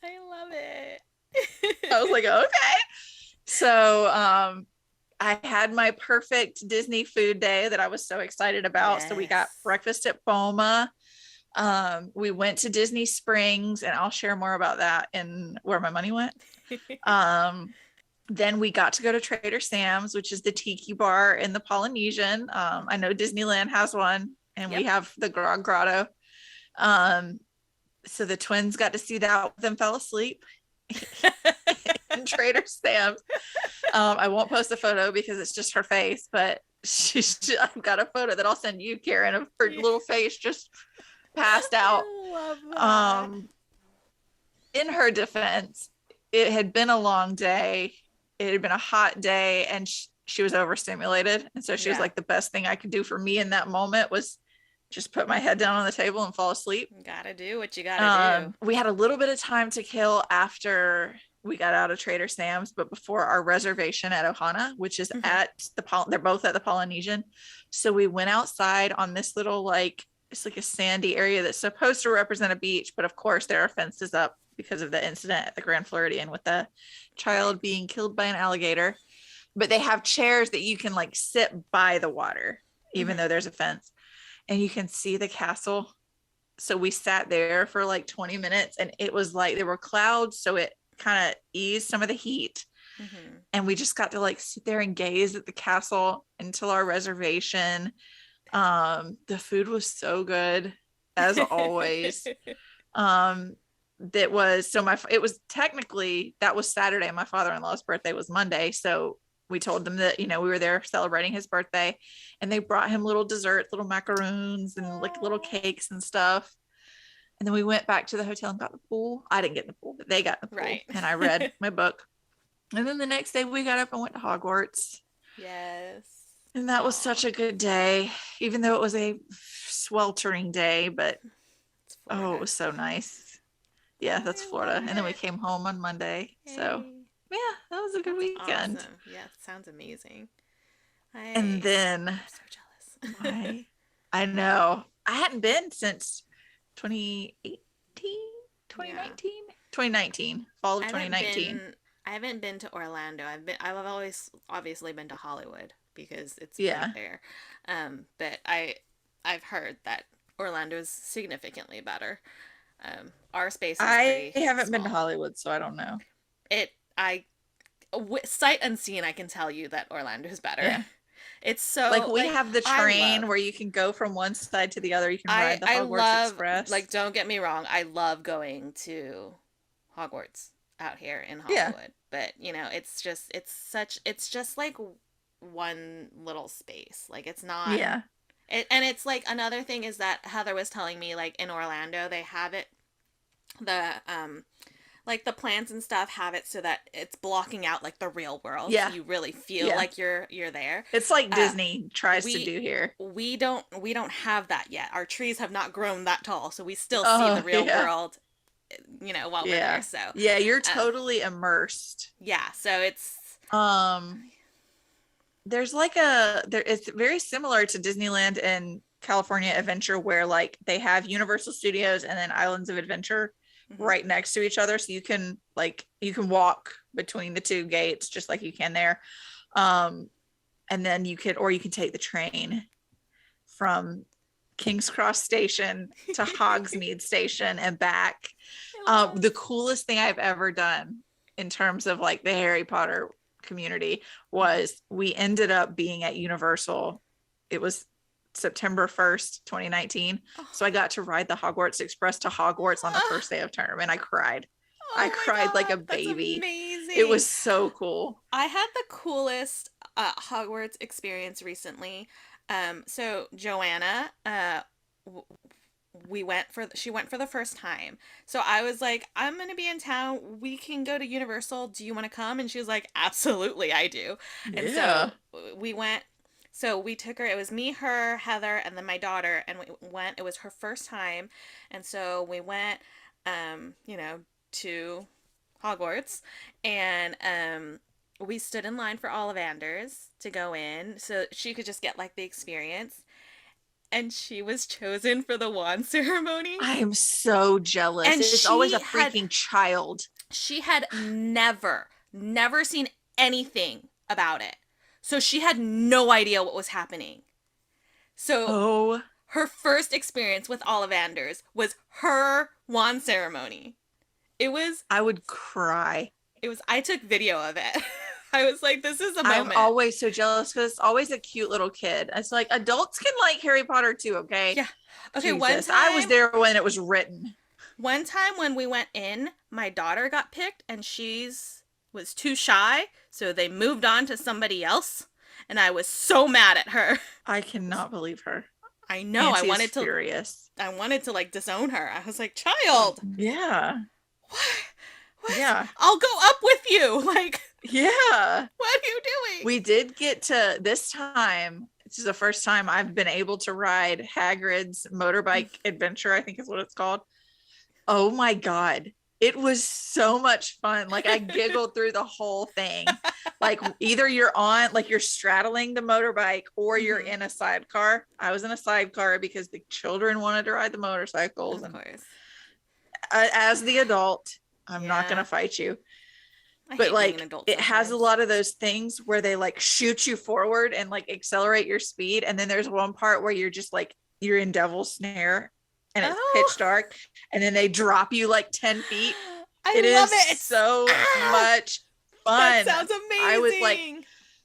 I love I was it. like, okay. So I had my perfect Disney food day that I was so excited about. So we got Yes. breakfast at Boma. We went to Disney Springs, and I'll share more about that and where my money went. Um, then we got to go to Trader Sam's, which is the tiki bar in the Polynesian. I know Disneyland has one, and we Yep. have the Grog Grotto. Um, so the twins got to see that and fell asleep in Trader Sam's. I won't post a photo because it's just her face, but I've got a photo that I'll send you, Karen, of her Yeah. little face just passed out. I love that. Um, in her defense, it had been a long day. It had been a hot day, and she was overstimulated. And so she was Yeah. like, the best thing I could do for me in that moment was just put my head down on the table and fall asleep. Gotta do what you gotta do. We had a little bit of time to kill after we got out of Trader Sam's, but before our reservation at Ohana, which is Mhm. at they're both at the Polynesian. So we went outside on this little, like, it's like a sandy area that's supposed to represent a beach, but of course there are fences up because of the incident at the Grand Floridian with the Right. child being killed by an alligator. But they have chairs that you can like sit by the water, even Hmm. though there's a fence, and you can see the castle. So we sat there for like 20 minutes and it was like there were clouds, so it kind of eased some of the heat, Hmm. and we just got to like sit there and gaze at the castle until our reservation. The food was so good as always. um that was so my it was technically, that was Saturday, my father-in-law's birthday was Monday, so we told them that, you know, we were there celebrating his birthday, and they brought him little desserts, little macaroons and like little Oh. cakes and stuff. And then we went back to the hotel and got the pool. I didn't get in the pool, but they got in the pool, Right. and I read my book. And then the next day we got up and went to Hogwarts. Yes. And that was Oh, such a good day, even though it was a sweltering day, but it's oh, it Florida. was so nice. Yeah, that's I Florida. love And then we it. came home on Monday. So Yay. yeah, that was a good That's weekend. awesome. Yeah, it sounds amazing. And then I'm so jealous. I know I hadn't been since 2018. Yeah. 2019? 2019, fall of I haven't 2019. been I haven't been to Orlando. I've always obviously been to Hollywood because it's right Yeah. there. But I've heard that Orlando is significantly better. Our space is I pretty haven't been to small. Hollywood, so I don't know. It I Sight unseen, I can tell you that Orlando is better. Yeah. It's Like so we like have the I love train where you can go from one side to the other. You can ride the I Hogwarts love, Express. like, don't get me wrong, I love going to Hogwarts out here in Yeah. Hollywood. But, it's just like one little space. Like it's not Yeah. and it's like another thing is that Heather was telling me like in Orlando they have it the like the plants and stuff have it so that it's blocking out like the real world so Yeah. you really feel Yeah. like you're there. It's like Uh Disney tries to we do here. we don't have that yet. Our trees have not grown that tall, so we still see the Oh, real yeah. world, while we're there. Yeah. So, Yeah, you're um, totally immersed. yeah, so it's Um, there's like it's very similar to Disneyland and California Adventure where like they have Universal Studios and then Islands of Adventure mhm. right next to each other, so you can walk between the two gates just like you can there. And then you can take the train from King's Cross Station to Hogsmeade Station and back. I love The coolest thing I've ever done in terms of like the Harry Potter community mhm. was we ended up being at Universal. It was September 1st, 2019. Oh, So I got to ride the Hogwarts Express to Hogwarts on the ah, first day of term and I cried. I oh my cried like god, a that's baby. It amazing. was so cool. I had the coolest Hogwarts experience recently. So Joanna, she went for the first time. So I was like, I'm gonna be in town. We can go to Universal. Do you want to come? And she was like, absolutely, I do. And Yeah. so we went. So we took her. It was me, her, Heather, and then my daughter. And we went. It was her first time, and so we went. To Hogwarts, and we stood in line for Ollivanders to go in, so she could just get like the experience. And she was chosen for the wand ceremony. I am so jealous. And It's always a freaking child. she had never seen anything about it. So she had no idea what was happening. So Oh, her first experience with Ollivanders was her wand ceremony. It was I would cry. I took video of it. I was like, this is a I'm moment. always so jealous because it's always a cute little kid. It's like adults can like Harry Potter too, okay? Yeah. Okay, Jesus. I was there when it was written. one time when we went in, my daughter got picked and she's was too shy, so they moved on to somebody else, and I was so mad at her. I cannot believe her. I know. Auntie is furious. I wanted to like disown her. I was like, "Child, Yeah. what? What? Yeah. I'll go up with you." Like, Yeah. what are you doing? We did get to this time. This is the first time I've been able to ride Hagrid's motorbike adventure, I think is what it's called. Oh my God. It was so much fun. Like I giggled through the whole thing. Like either you're straddling the motorbike or you're Mhm. in a sidecar. I was in a sidecar because the children wanted to ride the motorcycles. Of And course. as the adult, I'm not going Yeah. to fight you. I But hate being an like adult it has a sometimes. lot of those things where they like shoot you forward and like accelerate your speed. And then there's one part where you're just like, you're in Devil's Snare and it's Oh. pitch dark. And then they drop you like 10 feet. It I love is it. so Ah, much that fun. sounds I was like, amazing.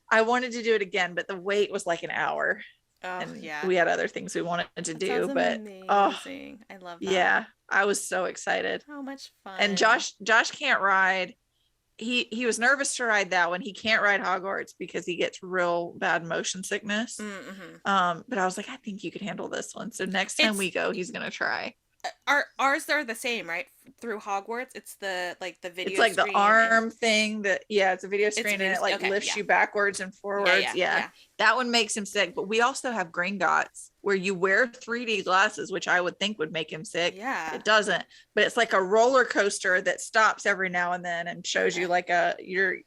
I wanted to do it again, but the wait was like an hour Oh, and yeah. we had other things we wanted to That sounds do. But oh, amazing. I love that. yeah, I was so excited. How much And fun. Josh can't ride. He was nervous to ride that one. He can't ride Hogwarts because he gets real bad motion sickness. Mm-hmm. But I was like, I think you could handle this one. So next time It's we go, he's gonna try. ours are the same, right? Through Hogwarts, it's the It's video like the screen and arm thing that, yeah, it's a video it's screen and video. it like Okay, lifts yeah, you backwards and yeah, forwards. yeah, Yeah, yeah, that one makes him sick. But we also have Gringotts where you wear 3D glasses, which I would think would make him sick. yeah. It doesn't, but it's like a roller coaster that stops every now and then and shows you Okay, like your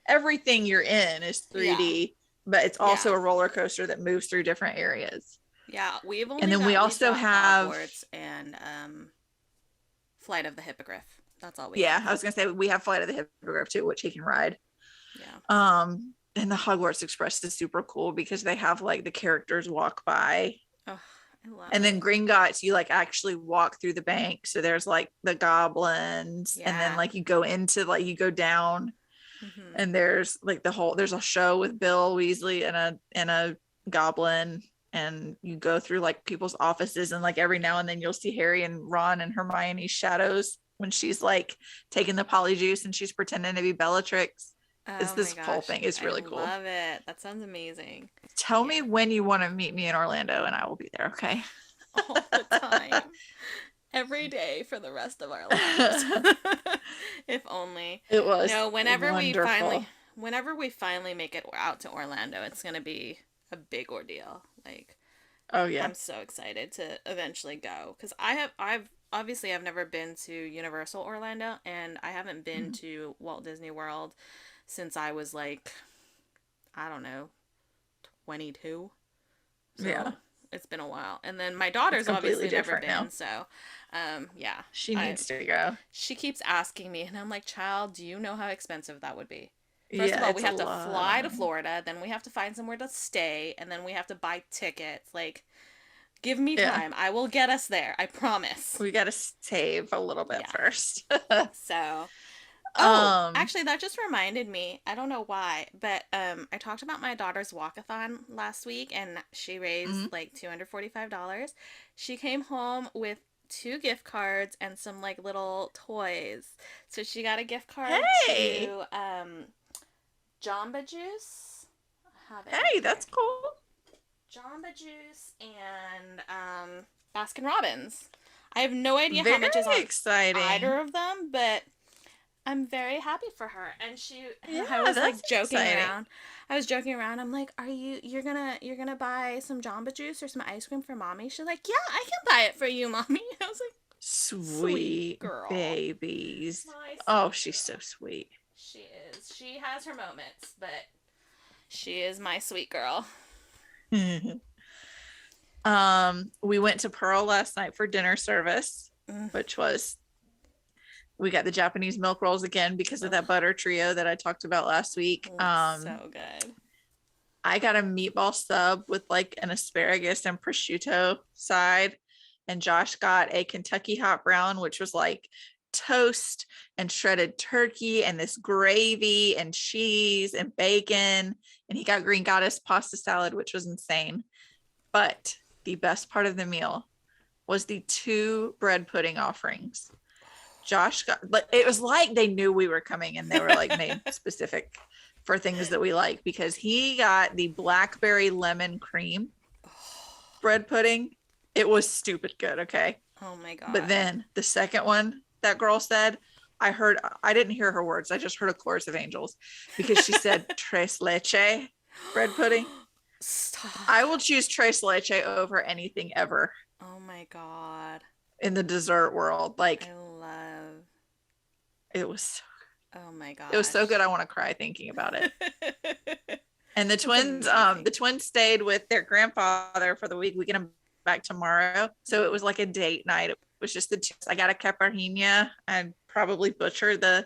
everything you're in is yeah, 3D, but it's also yeah, a roller coaster that moves through different areas. yeah. And then we We've also got have Hogwarts and Flight of the Hippogriff. That's all we Yeah, have. I was gonna say we have Flight of the Hippogriff too, which he can ride. Yeah. And the Hogwarts Express is super cool because they have like the characters walk by. Oh, I love And then it. Gringotts, you like actually walk through the bank. So there's like the goblins, and then Yeah. like you go into like you go down, Mm-hmm. and there's like there's a show with Bill Weasley and a goblin, and you go through like people's offices, and like every now and then you'll see Harry and Ron and Hermione's shadows when she's like taking the polyjuice and she's pretending to be Bellatrix. It's Oh my this whole gosh. thing. It's I really cool. love it. That sounds amazing. Tell Yeah. me when you want to meet me in Orlando and I will be there, okay? All the time. Every day for the rest of our lives. If only. It was No, wonderful. whenever we finally make it out to Orlando, it's going to be a big ordeal. Like, Oh yeah. I'm so excited to eventually go cuz I've never been to Universal Orlando, and I haven't been Mhm. to Walt Disney World since I was like, I don't know, 22. Yeah. So it's been a while. And then my It's daughter's completely obviously never different now. been, so yeah. She I needs to go. She keeps asking me, and I'm like, "Child, do you know how expensive that would be?" First of Yeah, all, it's we a have to lot of fly to money. Florida, then we have to find somewhere to stay, and then we have to buy tickets. Like, give me Yeah. time. I will get us there. I promise. We got to save a little bit Yeah. first. So, oh, um actually, that just reminded me. I don't know why, but I talked about my daughter's walkathon last week, and she raised mhm. like $245. She came home with two gift cards and some like little toys. So she got a gift card Hey. to Jamba Juice. I have it right Hey, here. that's cool. Jamba Juice and Baskin Robbins. I have no idea how Very much is on exciting. either of them, but I'm very happy for her. And I Yeah, was that's like joking exciting. around. I was joking around. I'm like, you're gonna buy some Jamba Juice or some ice cream for mommy? She's like, yeah, I can buy it for you, mommy. I was like, sweet Sweet girl. babies. My Oh, sweet she's so girl. sweet. She is. She has her moments, but she is my sweet girl. We went to Pearl last night for dinner service, Mm, which was we got the Japanese milk rolls again because of ugh, that butter trio that I talked about last week. looks so good. I got a meatball sub with like an asparagus and prosciutto side, and Josh got a Kentucky hot brown, which was like toast and shredded turkey and this gravy and cheese and bacon. And he got green goddess pasta salad, which was insane. But the best part of the meal was the two bread pudding offerings. Josh got, but it was like they knew we were coming and they were like made specific for things that we like, because he got the blackberry lemon cream bread pudding. It was stupid good. Okay. Oh my But god. then the second one that girl said, I didn't hear her words. I just heard a chorus of angels because she said tres leche bread pudding. I Stop. will choose tres leche over anything ever Oh my god. in the dessert world. I Like love. it was Oh my it was so good. gosh. I want to cry thinking about it. And That's the amazing. twins stayed with their grandfather for the week. We get them back tomorrow. So it was like a date night. It was just the two. I got a caipirinha. I probably butchered the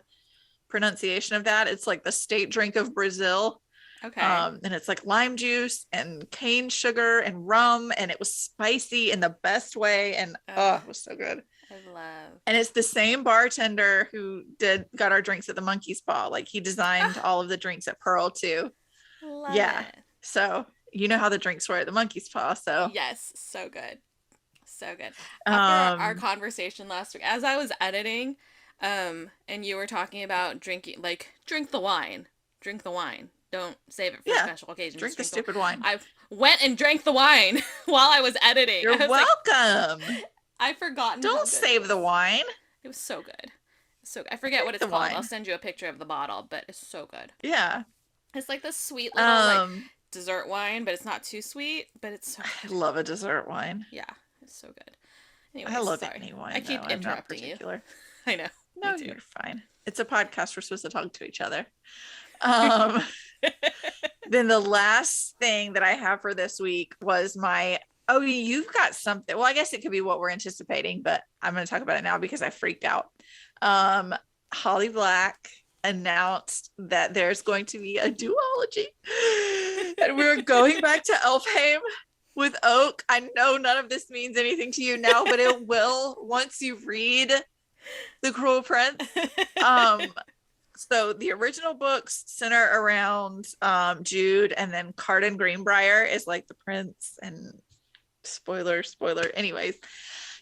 pronunciation of that. It's like the state drink of Brazil. Okay. And it's like lime juice and cane sugar and rum, and it was spicy in the best way. And Ugh, oh, it was so good. I love. And it's the same bartender who got our drinks at the Monkey's Paw. Like he designed Ah, all of the drinks at Pearl too. love Yeah. it. So you know how the drinks were at the Monkey's Paw. So Yes, so good. So good. After our um conversation last week, as I was editing, and you were talking about drinking, like, drink the wine. Drink the wine. Don't save it for yeah, special occasions. Just drink the drink the wine. stupid wine. I went and drank the wine while I was editing. You're I was like, welcome. I've forgotten how Don't good it save the was. wine. It was so good. So I forget what Drink it's the called. I'll wine. send you a picture of the bottle, but it's so good. Yeah. It's like this sweet little like Um dessert wine, but it's not too sweet, but it's so I good. love a dessert wine. Yeah, it's so good. I Anyways, love sorry. any I wine though. keep I'm not interrupting you. particular. I know. Me No, too. you're fine. It's a podcast. We're supposed to talk to each other. Um, then the last thing that I have for this week was my Oh, you've got something. Well, I guess it could be what we're anticipating, but I'm going to talk about it now because I freaked out. Um, Holly Black announced that there's going to be a duology, and we're going back to Elfheim with Oak. I know none of this means anything to you now, but it will once you read The Cruel Prince. So the original books center around Jude, and then Carden Greenbrier is like the prince, and spoiler anyways,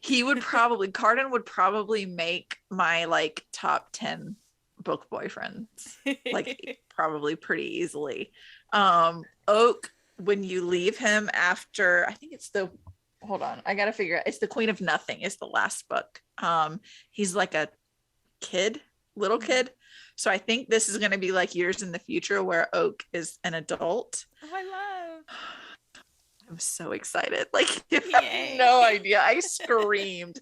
Carden would probably make my like top 10 book boyfriends, like probably pretty easily. Oak, when you leave him after, I think it's the, hold on, I gotta figure out, it's the Queen of Nothing is the last book. He's like a little kid, so I think this is going to be like years in the future where Oak is an adult. Oh, I love. I'm so excited. Like, you have no idea. I screamed.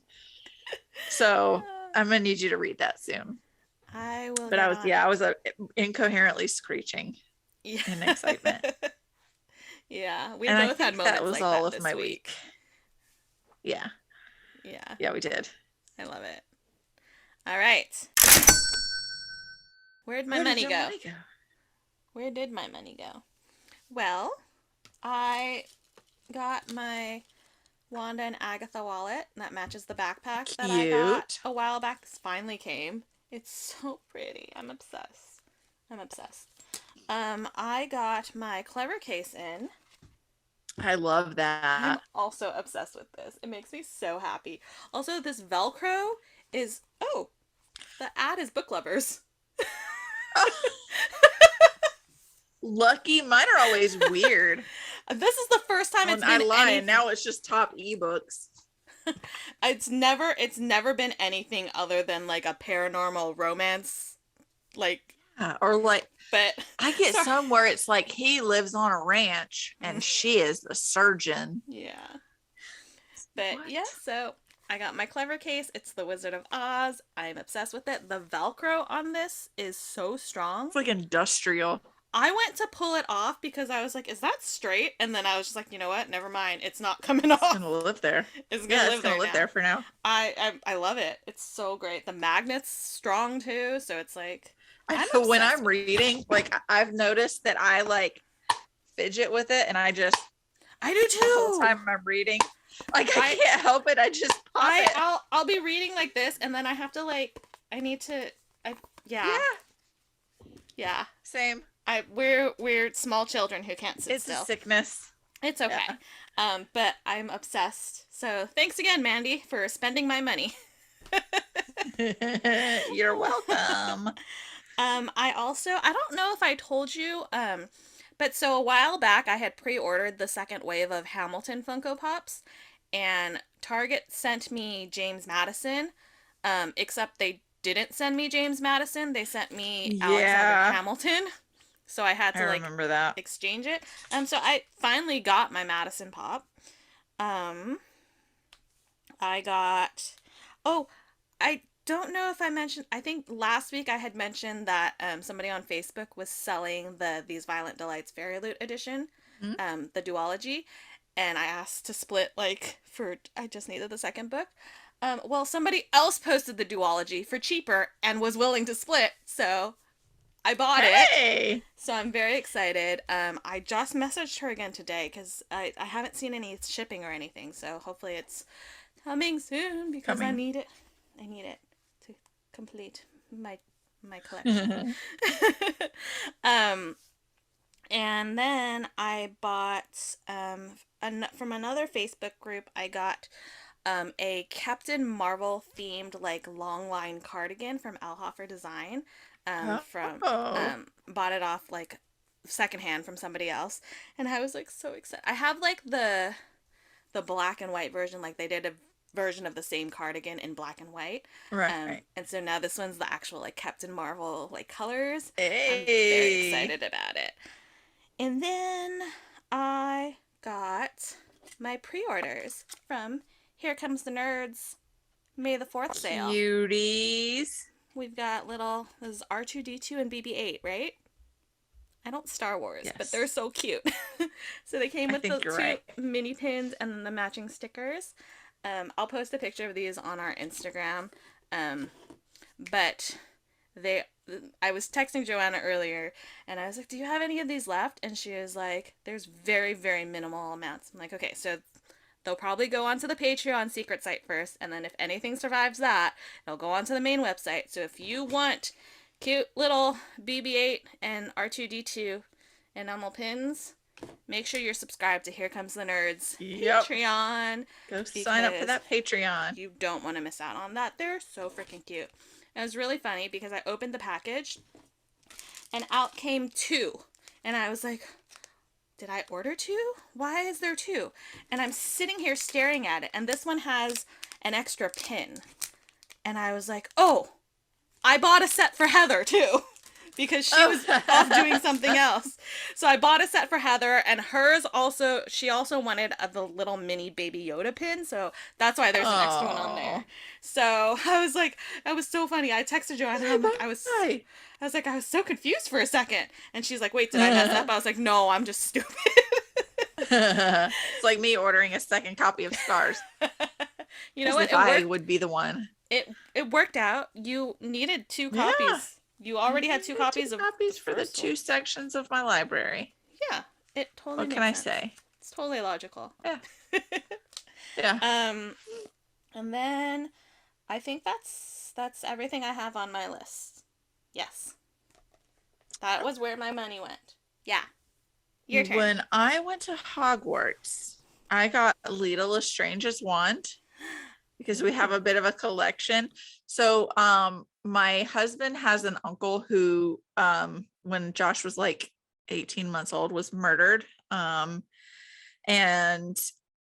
So I'm gonna need you to read that soon. I will. But I was incoherently screeching in excitement. Yeah, we both had moments. That was like all of my week. Yeah, we did. I love it. All right. Where did my money go? Where did my money go? Well, I got my Wanda and Agatha wallet that matches the backpack that I got a while back. This finally came. It's so pretty. I'm obsessed. I got my Clever case in. I love that. I'm also obsessed with this. It makes me so happy. Also, this Velcro is, the ad is book lovers. Lucky. Mine are always weird. This is the first time it's been I lie, and now it's just top ebooks. It's never been anything other than like a paranormal romance, like, or like. But I get some where it's like he lives on a ranch and she is the surgeon. Yeah. But what? Yeah, so I got my Clever case. It's the Wizard of Oz. I'm obsessed with it. The Velcro on this is so strong. It's like industrial. I went to pull it off because I was like, is that straight? And then I was just like, you know what? Never mind. It's not coming off. It's going to live there. It's going to live there for now. I love it. It's so great. The magnet's strong too. So it's like, when I'm reading, like I've noticed that I like fidget with it, and I do too. The whole time I'm reading, like I can't help it. I just pop it. I'll be reading like this, and then I have to like, I need to, yeah. Same. We're small children who can't sit still. It's a sickness. It's okay. Yeah. But I'm obsessed. So thanks again, Mandy, for spending my money. You're welcome. I don't know if I told you, but so a while back I had pre-ordered the second wave of Hamilton Funko Pops, and Target sent me James Madison, except they didn't send me James Madison. They sent me Alexander Hamilton. So I had to exchange it. So I finally got my Madison Pop. I don't know if I mentioned, I think last week I had mentioned that somebody on Facebook was selling These Violent Delights Fairy Loot edition, the duology, and I asked to split, like, I just needed the second book. Well, somebody else posted the duology for cheaper and was willing to split, so I bought it. So I'm very excited. I just messaged her again today because I haven't seen any shipping or anything, so hopefully it's coming soon because I need it. I need it to complete my collection. And then I bought from another Facebook group, I got a Captain Marvel themed like long line cardigan from Alhofer Design. Bought it off like secondhand from somebody else, and I was like so excited. I have like the black and white version, like they did a version of the same cardigan in black and white, right? And so now this one's the actual like Captain Marvel like colors. I'm very excited about it. And then I got my pre-orders from Here Comes the Nerds May the 4th sale. Cuties. We've got this is R2-D2 and BB-8, right? I don't Star Wars, but they're Yes. so cute. So they came I with the think you're two right. mini pins and then the matching stickers. I'll post a picture of these on our Instagram. Um, but they, I was texting Joanna earlier, and I was like, "Do you have any of these left?" And she was like, "There's very, very minimal amounts." I'm like, "Okay, so they'll probably go onto the Patreon secret site first, and then if anything survives that, it'll go onto the main website. So if you want cute little BB-8 and R2D2 enamel pins, make sure you're subscribed to Here Comes the Nerds Yep. Patreon Go sign up for because that Patreon. you don't want to miss out on that. They're so freaking cute. And it was really funny because I opened the package and out came two. And I was like, did I order two? Why is there two? And I'm sitting here staring at it, and this one has an extra pin. And I was like, oh, I bought a set for Heather too. Because she was off doing something else. So I bought a set for Heather, and hers also, she also wanted the little mini Baby Yoda pin, so that's why there's an extra one on there. Oh. So I was like, that was so funny. I texted Joanna, I'm like, Bye. I was like, I was so confused for a second. And she's like, wait, did I mess up? I was like, no, I'm just stupid. It's like me ordering a second copy of Stars. You know As what? if I would be the one. It worked out. You needed two Yeah. copies. You already had two copies Two of the copies for the first one. two sections of my library. Yeah, it totally What can makes I sense. say? It's totally logical. Yeah. Yeah. And then I think that's everything I have on my list. Yes. That was where my money went. Yeah. Your turn. When I went to Hogwarts, I got Lita Lestrange's wand because we have a bit of a collection. So my husband has an uncle who when Josh was like 18 months old was murdered. And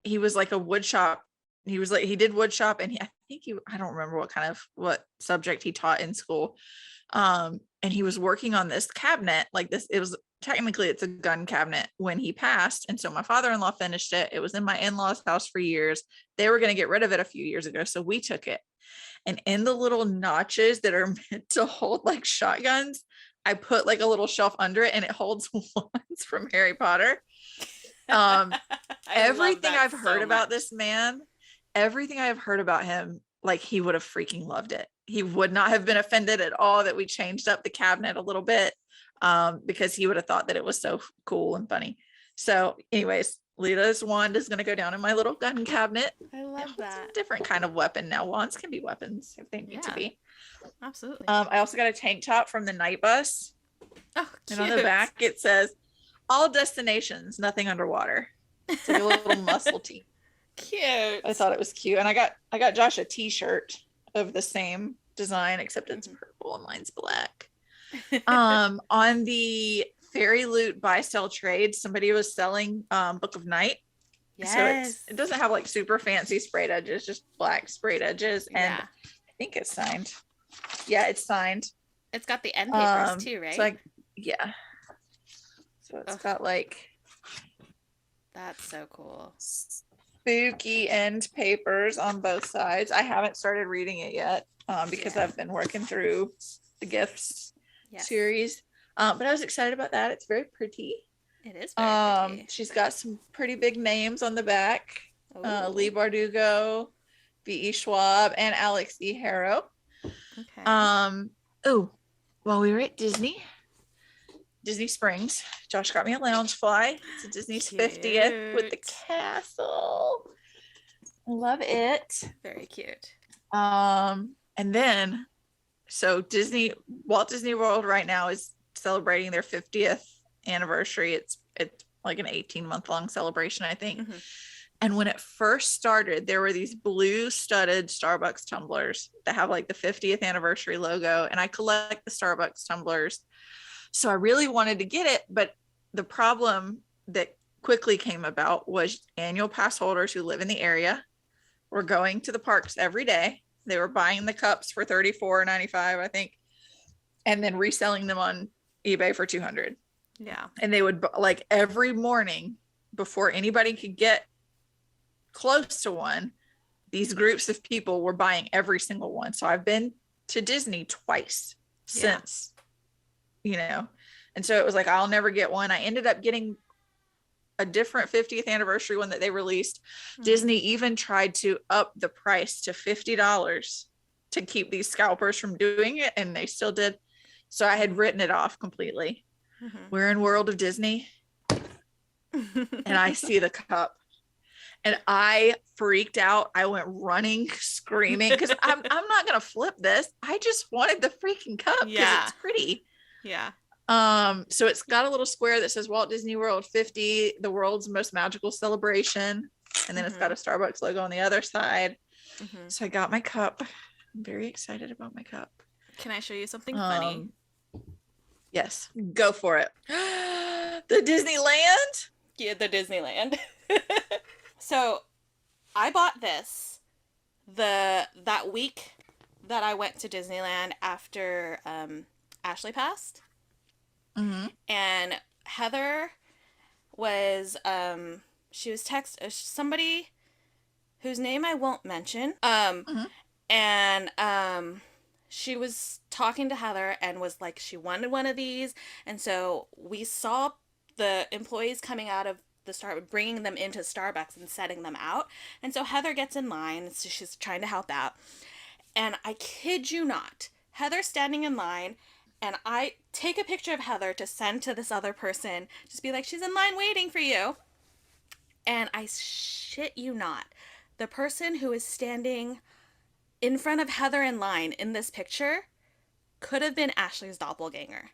he was like a wood shop. He did wood shop, and I don't remember what subject he taught in school. And he was working on this cabinet like this. It's a gun cabinet when he passed. And so my father-in-law finished it. It was in my in-laws house for years. They were going to get rid of it a few years ago. So we took it, and in the little notches that are meant to hold like shotguns, I put like a little shelf under it, and it holds wands from Harry Potter. Everything I've heard about this man, everything I've heard about him, like he would have freaking loved it. He would not have been offended at all that we changed up the cabinet a little bit, because he would have thought that it was so cool and funny. So anyways, Lita's wand is going to go down in my little gun cabinet. I love that. It's a different kind of weapon now. Wands can be weapons if they need to be. Absolutely. I also got a tank top from the night bus. Oh, cute. And on the back it says, all destinations, nothing underwater. It's like a little muscle tee. Cute. I thought it was cute. And I got Josh a t-shirt of the same design, except it's purple and mine's black. On the Fairy Loot buy sell trade, somebody was selling Book of Night. Yes. So it doesn't have like super fancy sprayed edges, just black sprayed edges. And Yeah. I think it's signed. Yeah, it's signed. It's got the end papers too, right? It's like, yeah. So it's got like, that's so cool. Spooky end papers on both sides. I haven't started reading it yet because I've been working through the gifts series. But I was excited about that. It's very pretty. It is very pretty. She's got some pretty big names on the back. Lee Bardugo, V.E. Schwab, and Alex E. Harrow. Okay. While we were at Disney Springs, Josh got me a lounge fly. It's a Disney's 50th with the castle. I love it. Very cute. And then, so Walt Disney World right now is celebrating their 50th anniversary. It's like an 18-month long celebration, I think. Mm-hmm. And when it first started, there were these blue studded Starbucks tumblers that have like the 50th anniversary logo. And I collect the Starbucks tumblers. So I really wanted to get it. But the problem that quickly came about was annual pass holders who live in the area were going to the parks every day. They were buying the cups for $34.95, I think, and then reselling them on eBay for $200. Yeah. And they would, like, every morning before anybody could get close to one, these groups of people were buying every single one. So I've been to Disney twice since, And so it was like, I'll never get one. I ended up getting a different 50th anniversary one that they released. Disney even tried to up the price to $50 to keep these scalpers from doing it, and they still did. So I had written it off completely. We're in World of Disney, and I see the cup, and I freaked out. I went running, screaming, because I'm not gonna flip this. I just wanted the freaking cup because it's pretty. Yeah. So it's got a little square that says Walt Disney World 50, the world's most magical celebration. And then it's got a Starbucks logo on the other side. So I got my cup. I'm very excited about my cup. Can I show you something funny? Yes, go for it. The Disneyland? Yeah, the Disneyland. So I bought this that week that I went to Disneyland after Ashley passed. And Heather was she was somebody whose name I won't mention. And she was talking to Heather and was like, she wanted one of these. And so we saw the employees coming out of the Starbucks, bringing them into Starbucks and setting them out. And so Heather gets in line. So she's trying to help out. And I kid you not, Heather's standing in line, and I take a picture of Heather to send to this other person. Just be like, she's in line waiting for you. And I shit you not, the person who is standing in front of Heather in line in this picture could have been Ashley's doppelganger.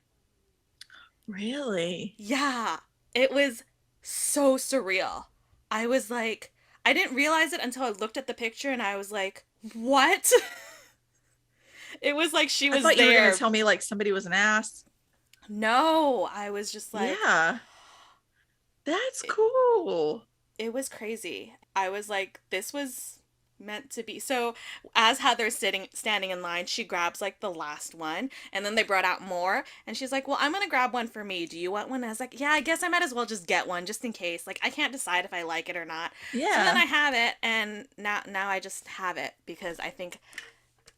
Really? Yeah. It was so surreal. I was like, I didn't realize it until I looked at the picture and I was like, what? It was like she was there. I thought you were going to tell me like somebody was an ass. No, I was just like, yeah. That's cool. It was crazy. I was like, this was meant to be. So as Heather's standing in line, she grabs like the last one, and then they brought out more, and she's like, well, I'm gonna grab one for me. Do you want one? And I was like, yeah, I guess I might as well just get one just in case. Like, I can't decide if I like it or not. Yeah. So then I have it, and now I just have it because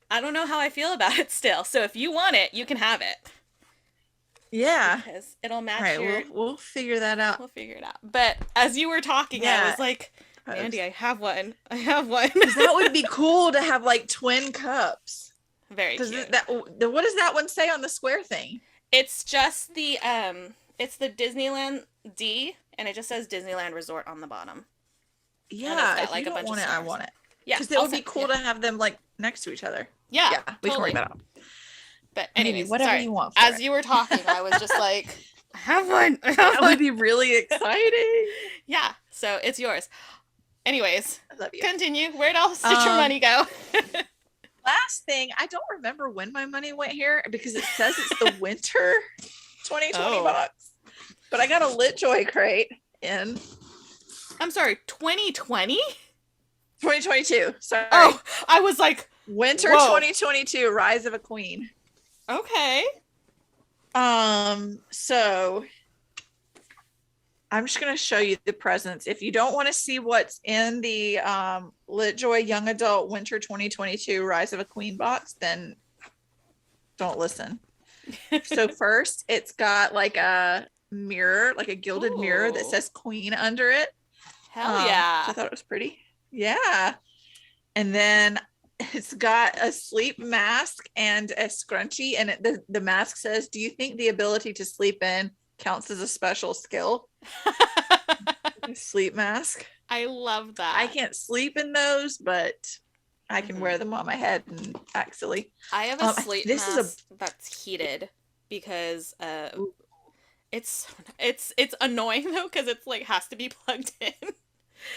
I don't know how I feel about it still. So if you want it, you can have it. Yeah. Because it'll match we'll figure that out. We'll figure it out. But as you were talking, I was like, Mandy, I have one. That would be cool to have like twin cups. Very cute. What does that one say on the square thing? It's just it's the Disneyland D, and it just says Disneyland Resort on the bottom. Yeah, if you don't want it, I want it. Yeah, because it would be cool to have them like next to each other. Yeah, we can work that out. But anyways, whatever you want. As you were talking, I was just like, I have one. That would be really exciting. Yeah, so it's yours. Anyways, I love you. Continue. Where else did your money go? Last thing, I don't remember when my money went here because it says it's the winter 2020 box. But I got a LitJoy crate in. I'm sorry, 2020? 2022. Sorry. Oh, I was like, winter 2022, Rise of a Queen. Okay. So I'm just going to show you the presents. If you don't want to see what's in the LitJoy Young Adult Winter 2022 Rise of a Queen box, then don't listen. So first, it's got like a mirror, like a gilded mirror that says Queen under it. Hell yeah. I thought it was pretty. Yeah. And then it's got a sleep mask and a scrunchie, and the mask says, do you think the ability to sleep in counts as a special skill? Sleep mask. I love that. I can't sleep in those, but I can wear them on my head and act silly. I have a sleep mask that's heated because it's annoying though because it's like has to be plugged in. So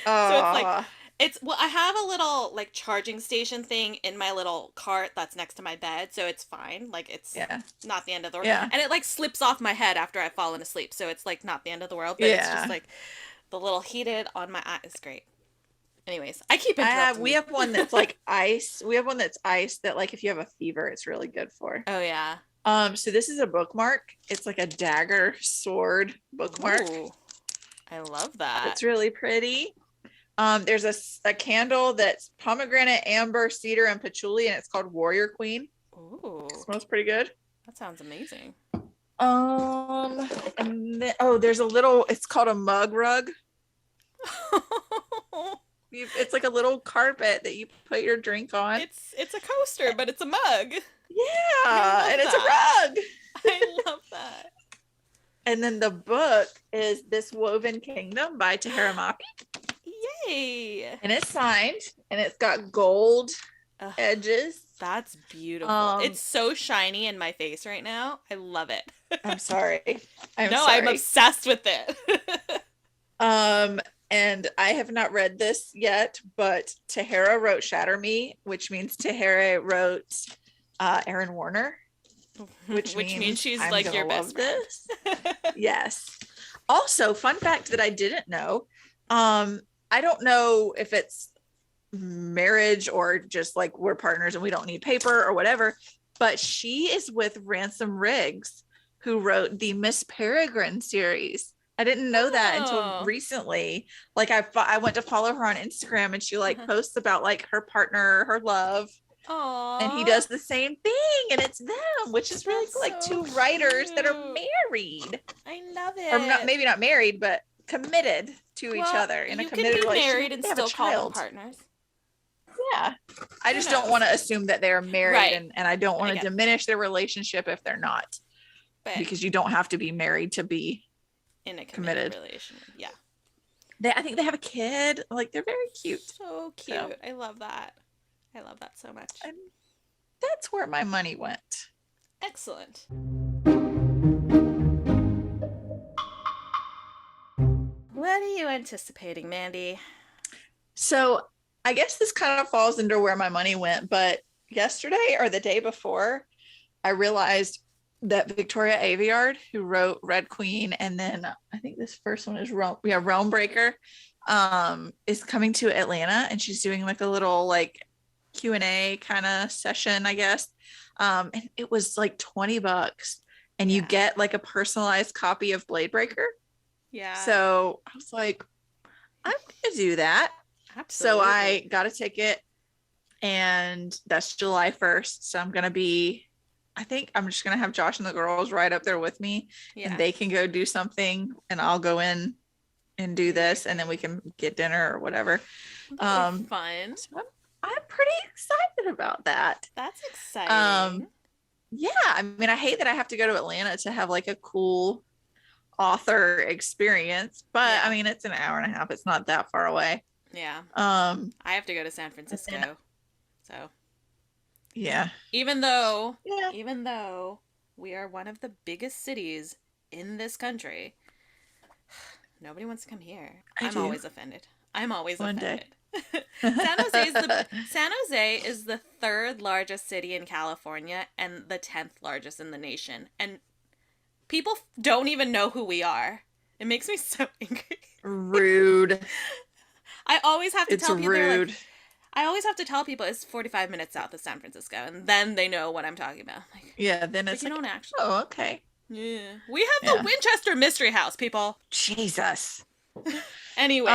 it's like I have a little like charging station thing in my little cart that's next to my bed, so it's fine. Like it's not the end of the world. Yeah. And it like slips off my head after I've fallen asleep, so it's like not the end of the world. But it's just like the little heated on my eye is great. Anyways, I keep interrupting. We have one that's like ice. We have one that's ice that like if you have a fever, it's really good for. Oh yeah. So this is a bookmark. It's like a dagger sword bookmark. Ooh, I love that. It's really pretty. There's a candle that's pomegranate, amber, cedar, and patchouli, and it's called Warrior Queen. Ooh. It smells pretty good. That sounds amazing. And then, oh, there's a little, it's called a mug rug. It's like a little carpet that you put your drink on. It's a coaster, but it's a mug. I Yeah, love and it's a that. rug. I love that. And then the book is This Woven Kingdom by Tahara Mafi. Yay! And it's signed and it's got gold Ugh, edges. that's beautiful. It's so shiny in my face right now. I love it. I'm sorry. I'm No, I'm sorry. obsessed with it. And I have not read this yet, but Tahara wrote Shatter Me, which means Tahara wrote Aaron Warner, which means she's I'm like gonna your love best friend. this. Yes. Also, fun fact that I didn't know. I don't know if it's marriage or just like we're partners and we don't need paper or whatever, but she is with Ransom Riggs, who wrote the Miss Peregrine series. I didn't know that until Oh. recently. Like I went to follow her on Instagram and she like posts about like her partner, her love, Aww. and he does the same thing, and it's them, which is really cool. Like so two writers cute. that are married. I love it. Or not, maybe not married, but committed to each other in a committed you can be relationship. married and still call them partners. Yeah. I just don't want to assume that they're married, right. and I don't want to diminish their relationship if they're not. But because you don't have to be married to be in a committed relationship. Yeah. I think they have a kid. Like, they're very cute. So cute. So, I love that. I love that so much. And that's where my money went. Excellent. What are you anticipating, Mandy? So I guess this kind of falls into where my money went, but yesterday or the day before, I realized that Victoria Aveyard, who wrote Red Queen, and then I think this first one is Realm Breaker, is coming to Atlanta, and she's doing like a little like Q&A kind of session, I guess. And it was like $20, and you get like a personalized copy of Blade Breaker. Yeah. So I was like, I'm gonna do that. Absolutely. So I got a ticket, and that's July 1st. So I think I'm just gonna have Josh and the girls right up there with me, and they can go do something, and I'll go in and do this, and then we can get dinner or whatever. Fun. So I'm pretty excited about that. That's exciting. Yeah, I mean, I hate that I have to go to Atlanta to have like a cool author experience, but I mean, it's an hour and a half. It's not that far away. Yeah. I have to go to San Francisco. So yeah. Even though we are one of the biggest cities in this country, nobody wants to come here. I'm always offended. One day. San Jose is the third largest city in California and the 10th largest in the nation. And people don't even know who we are. It makes me so angry. Rude. I always have to tell people. Rude. I always have to tell people it's 45 minutes south of San Francisco, and then they know what I'm talking about. Like, yeah, then it's like, you don't actually. Oh, okay. Yeah, we have the Winchester Mystery House, people. Jesus. Anyway.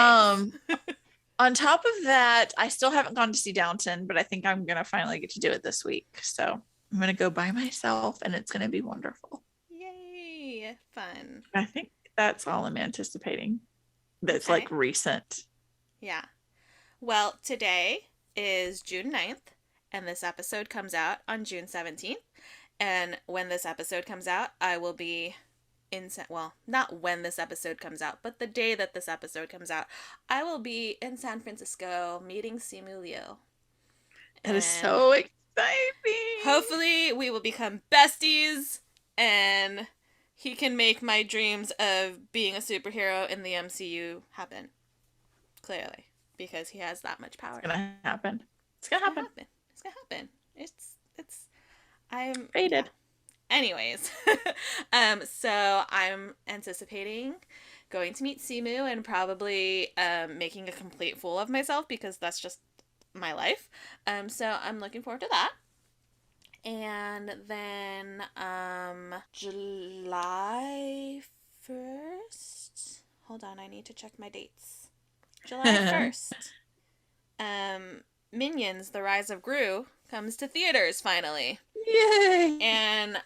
On top of that, I still haven't gone to see Downton, but I think I'm gonna finally get to do it this week. So I'm gonna go by myself, and it's gonna be wonderful. Yay! Fun. I think that's all I'm anticipating. That's like recent. Yeah. Well, today is June 9th, and this episode comes out on June 17th. And when this episode comes out, I will be not when this episode comes out, but the day that this episode comes out, I will be in San Francisco meeting Simu Liu. That is so exciting. Hopefully we will become besties, and he can make my dreams of being a superhero in the MCU happen. Clearly. Because he has that much power. It's gonna happen. It's gonna happen. I'm rated. Yeah. Anyways, so I'm anticipating going to meet Simu and probably making a complete fool of myself because that's just my life. So I'm looking forward to that. And then July 1st. Hold on, I need to check my dates. July 1st. Minions: The Rise of Gru comes to theaters finally. Yay! And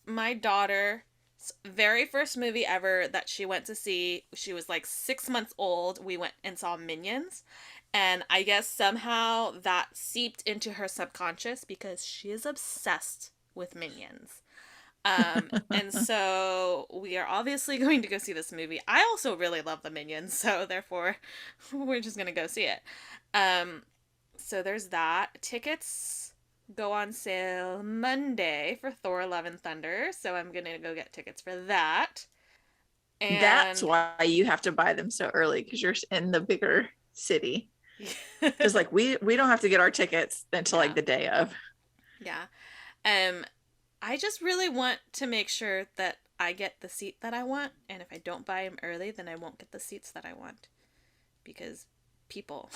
my daughter very first movie ever that she went to see, she was like 6 months old. We went and saw Minions. And I guess somehow that seeped into her subconscious because she is obsessed with Minions. And so we are obviously going to go see this movie. I also really love the Minions, so therefore we're just gonna go see it. Um, so there's that. Tickets go on sale Monday for Thor: Love and Thunder, so I'm gonna go get tickets for that. That's And why you have to buy them so early, because you're in the bigger city. Because like we don't have to get our tickets until like yeah, the day of. yeah. Um, I just really want to make sure that I get the seat that I want, and if I don't buy them early, then I won't get the seats that I want because people.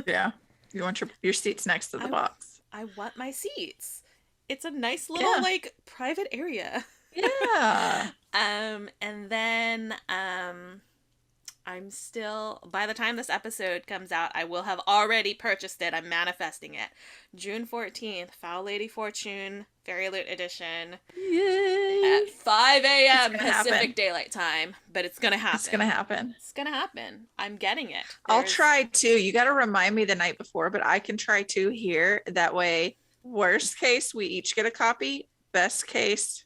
Yeah. You want your seats next to the I box. I want my seats. It's a nice little Yeah. like private area. Yeah. And then I'm still, by the time this episode comes out, I will have already purchased it. I'm manifesting it. June 14th, Foul Lady Fortune Fairy Loot Edition Yay. at 5 It's a.m. gonna Pacific happen. Daylight Time, but it's gonna It's gonna happen. happen. It's gonna happen. I'm getting it. I'll There's try too. You got to remind me the night before, but I can try too here. That way, worst case, we each get a copy. Best case,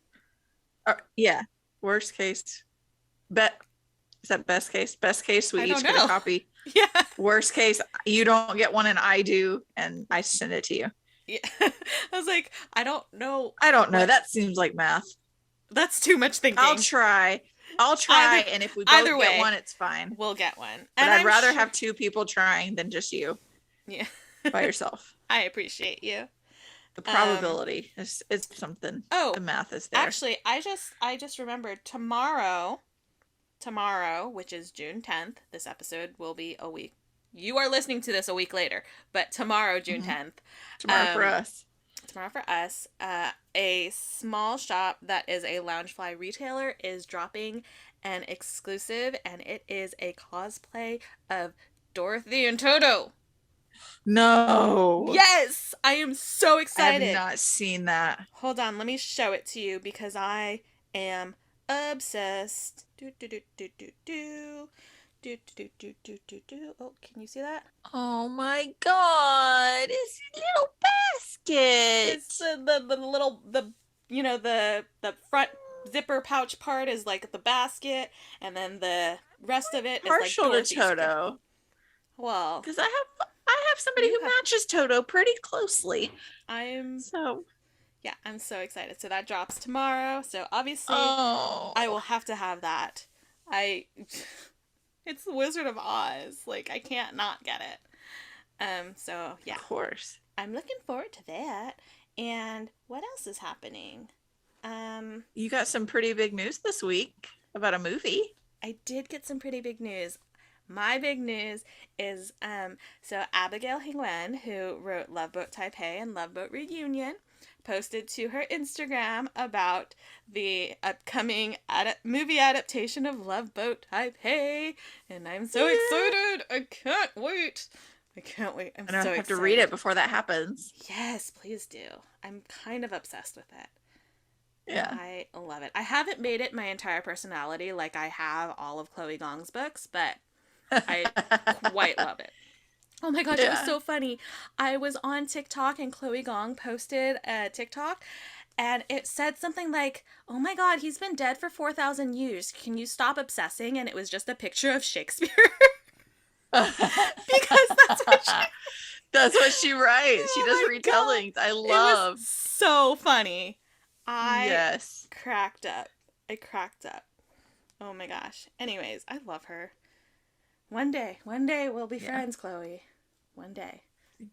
yeah, worst case, bet is that best case? Best case, we I don't each get a know. copy. Yeah. Worst case, you don't get one and I do, and I send it to you. Yeah. I was like, I don't know I don't know. what. That seems like math. That's too much I'll thinking. try. I'll try, Either and if we either both get way, one, it's fine. we'll get one. But And I'd I'm rather sure. have two people trying than just you Yeah. by yourself. I appreciate you. The Um probability is something. oh, The math is there. actually, I just remembered tomorrow, which is June 10th. This episode will be a week. You are listening to this a week later, but tomorrow, June Mm-hmm. 10th, Tomorrow for us. tomorrow for us, a small shop that is a Loungefly retailer is dropping an exclusive, and it is a cosplay of Dorothy and Toto. No, Yes, I am so I have excited. not seen that. Hold on, let me show it to you because I am obsessed. Do do do do do do. Do do do do do do. Oh, can you see that? Oh my god, it's a little basket. It's the little the front zipper pouch part is like the basket, and then the rest of it is like Partial to Dorothy's. Toto Well, because I have somebody you who have. matches Toto pretty closely. I'm So, Yeah, I'm so excited. So that drops tomorrow. So obviously, oh, I will have to have that. I It's the Wizard of Oz. Like I can't not get it. So yeah, of course. I'm looking forward to that. And what else is happening? Um You got some pretty big news this week about a movie. I did get some pretty big news. My big news is so Abigail Hingwen, who wrote Love Boat Taipei and Love Boat Reunion, posted to her Instagram about the upcoming movie adaptation of Love Boat Taipei, and I'm so excited. I can't wait. I can't wait. I'm I don't so have excited. to read it before that happens. Yes, please do. I'm kind of obsessed with it. Yeah. I love it. I haven't made it my entire personality like I have all of Chloe Gong's books, but I quite love it. Oh my gosh, it was so funny. I was on TikTok and Chloe Gong posted a TikTok and it said something like, "Oh my god, he's been dead for 4,000 years. Can you stop obsessing?" And it was just a picture of Shakespeare. Because That's what she writes. She does my retellings. God. I It love. was so funny. I Yes. cracked up. I cracked up. Oh my gosh. Anyways, I love her. One day we'll be friends, Chloe. One day.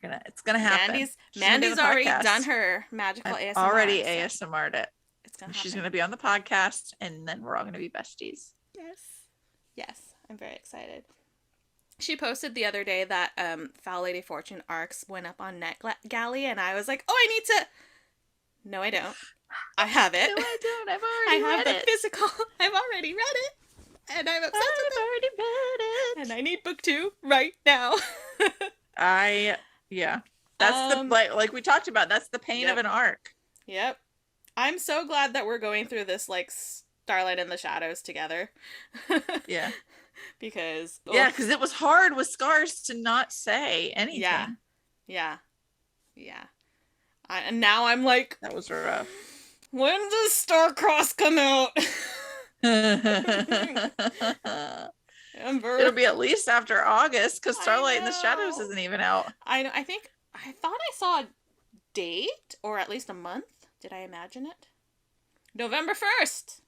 It's gonna happen. Mandy's already done her magical I've ASMR. already so ASMR'd it. it's gonna happen. She's gonna be on the podcast, and then we're all gonna be besties. Yes. Yes. I'm very excited. She posted the other day that Foul Lady Fortune arcs went up on NetGalley, and I was like, "Oh, I need to." No, I don't. I have it. No, I don't. I've I already have read the it. physical. I've already read it, and I'm obsessed with I've it. already read it. And I need book 2 right now. Yeah. That's the like we talked about. That's the pain of an arc. Yep. I'm so glad that we're going through this like Starlight in the Shadows together. Yeah. Because, Yeah, ugh, because it was hard with Scars to not say yeah, anything. yeah, yeah. And now I'm like, That was rough. when does Starcross come out? It'll Ember. be at least after August because I Starlight in the Shadows know. isn't even out. I know. I think I thought I saw a date or at least a month. Did I imagine it? November 1st.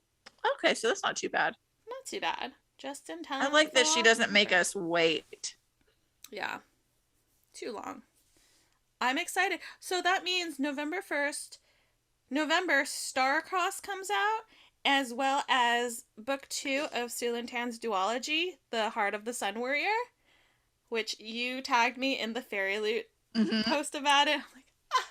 Okay, so that's not too bad. Not too bad. Just in I time like for that she doesn't make October. us wait. Yeah, too long. I'm excited. So that means November 1st, November, Starcross comes out, as well as book 2 of Sulantan's duology, The Heart of the Sun Warrior, which you tagged me in the Fairy Loot Mm-hmm. post about it. I'm like, ah,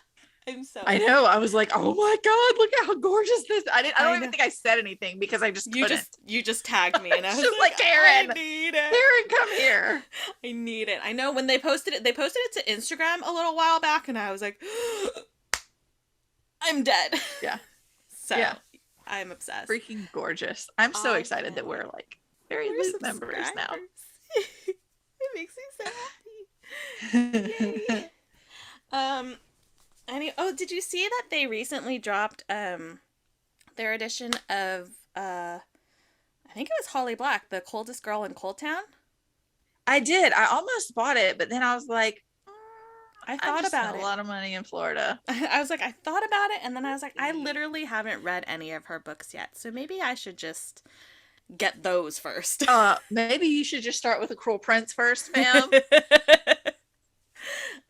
I'm so I excited. know. I was like, oh my God, look at how gorgeous this. I I don't even know. think I said anything because I just couldn't. You just tagged me and I It's was just like, like I Karen, need it. Karen, come here. I need it. I know when they posted it to Instagram a little while back and I was like, I'm dead. Yeah. So Yeah. I'm obsessed. Freaking gorgeous. I'm so I excited that can't we're wait. like very We're loot members subscribers. now. It makes me so happy. Yay. Um did you see that they recently dropped their edition of I think it was Holly Black, the coldest girl in Cold Town? I did. I almost bought it, but then I was like, I I thought just spent about a it. lot of money in Florida. I was like, I thought about it, and then I was like, I literally haven't read any of her books yet, so maybe I should just get those first. Maybe you should just start with The Cruel Prince first, ma'am.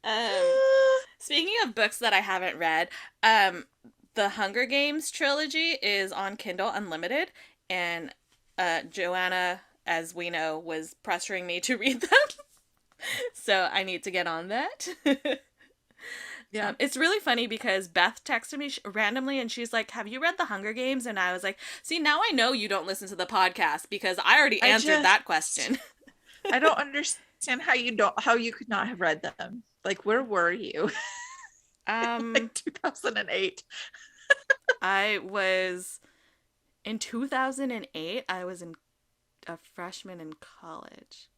um, Speaking of books that I haven't read, the Hunger Games trilogy is on Kindle Unlimited, and Joanna, as we know, was pressuring me to read them, so I need to get on that. Yeah. It's really funny because Beth texted me randomly and she's like, "Have you read The Hunger Games?" And I was like, "See, now I know you don't listen to the podcast because I already I answered just that question." I don't understand how you could not have read them. Like, where were you? um, Like 2008. I was in 2008. I was a freshman in college.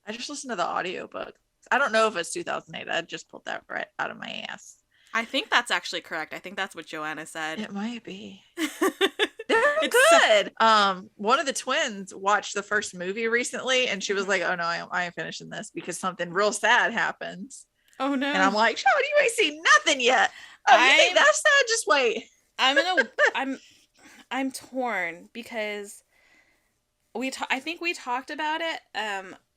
I just listened to the audiobook. I don't know if it's 2008. I just pulled that right out of my ass. I think that's actually correct. I think that's what Joanna said. It might be. They're It's good. One of the twins watched the first movie recently and she was like, oh no, I ain't finishing this because something real sad happens. oh And I'm no. like, Sean, you ain't seen nothing yet. Oh, you think I'm that's sad? Just wait. I'm in a I'm torn because I think we talked about it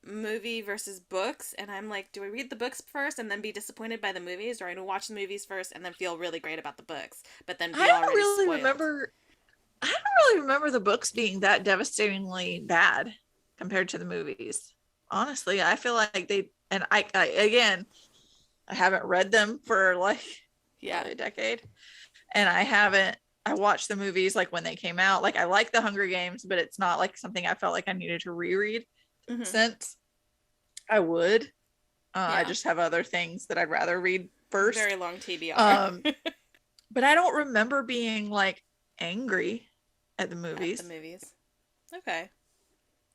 movie versus books, and I'm like, do I read the books first and then be disappointed by the movies, or I watch the movies first and then feel really great about the books but then be I don't already really spoiled? remember I don't really remember the books being that devastatingly bad compared to the movies. Honestly, I feel like they and I again, I haven't read them for like Yeah. probably a decade, and I watched the movies like when they came out. Like I like the Hunger Games, but it's not like something I felt like I needed to reread Mm-hmm. since I would. I Yeah. just have other things that I'd rather read first. Very long TBR. But I don't remember being like angry at the At movies. the movies. Okay.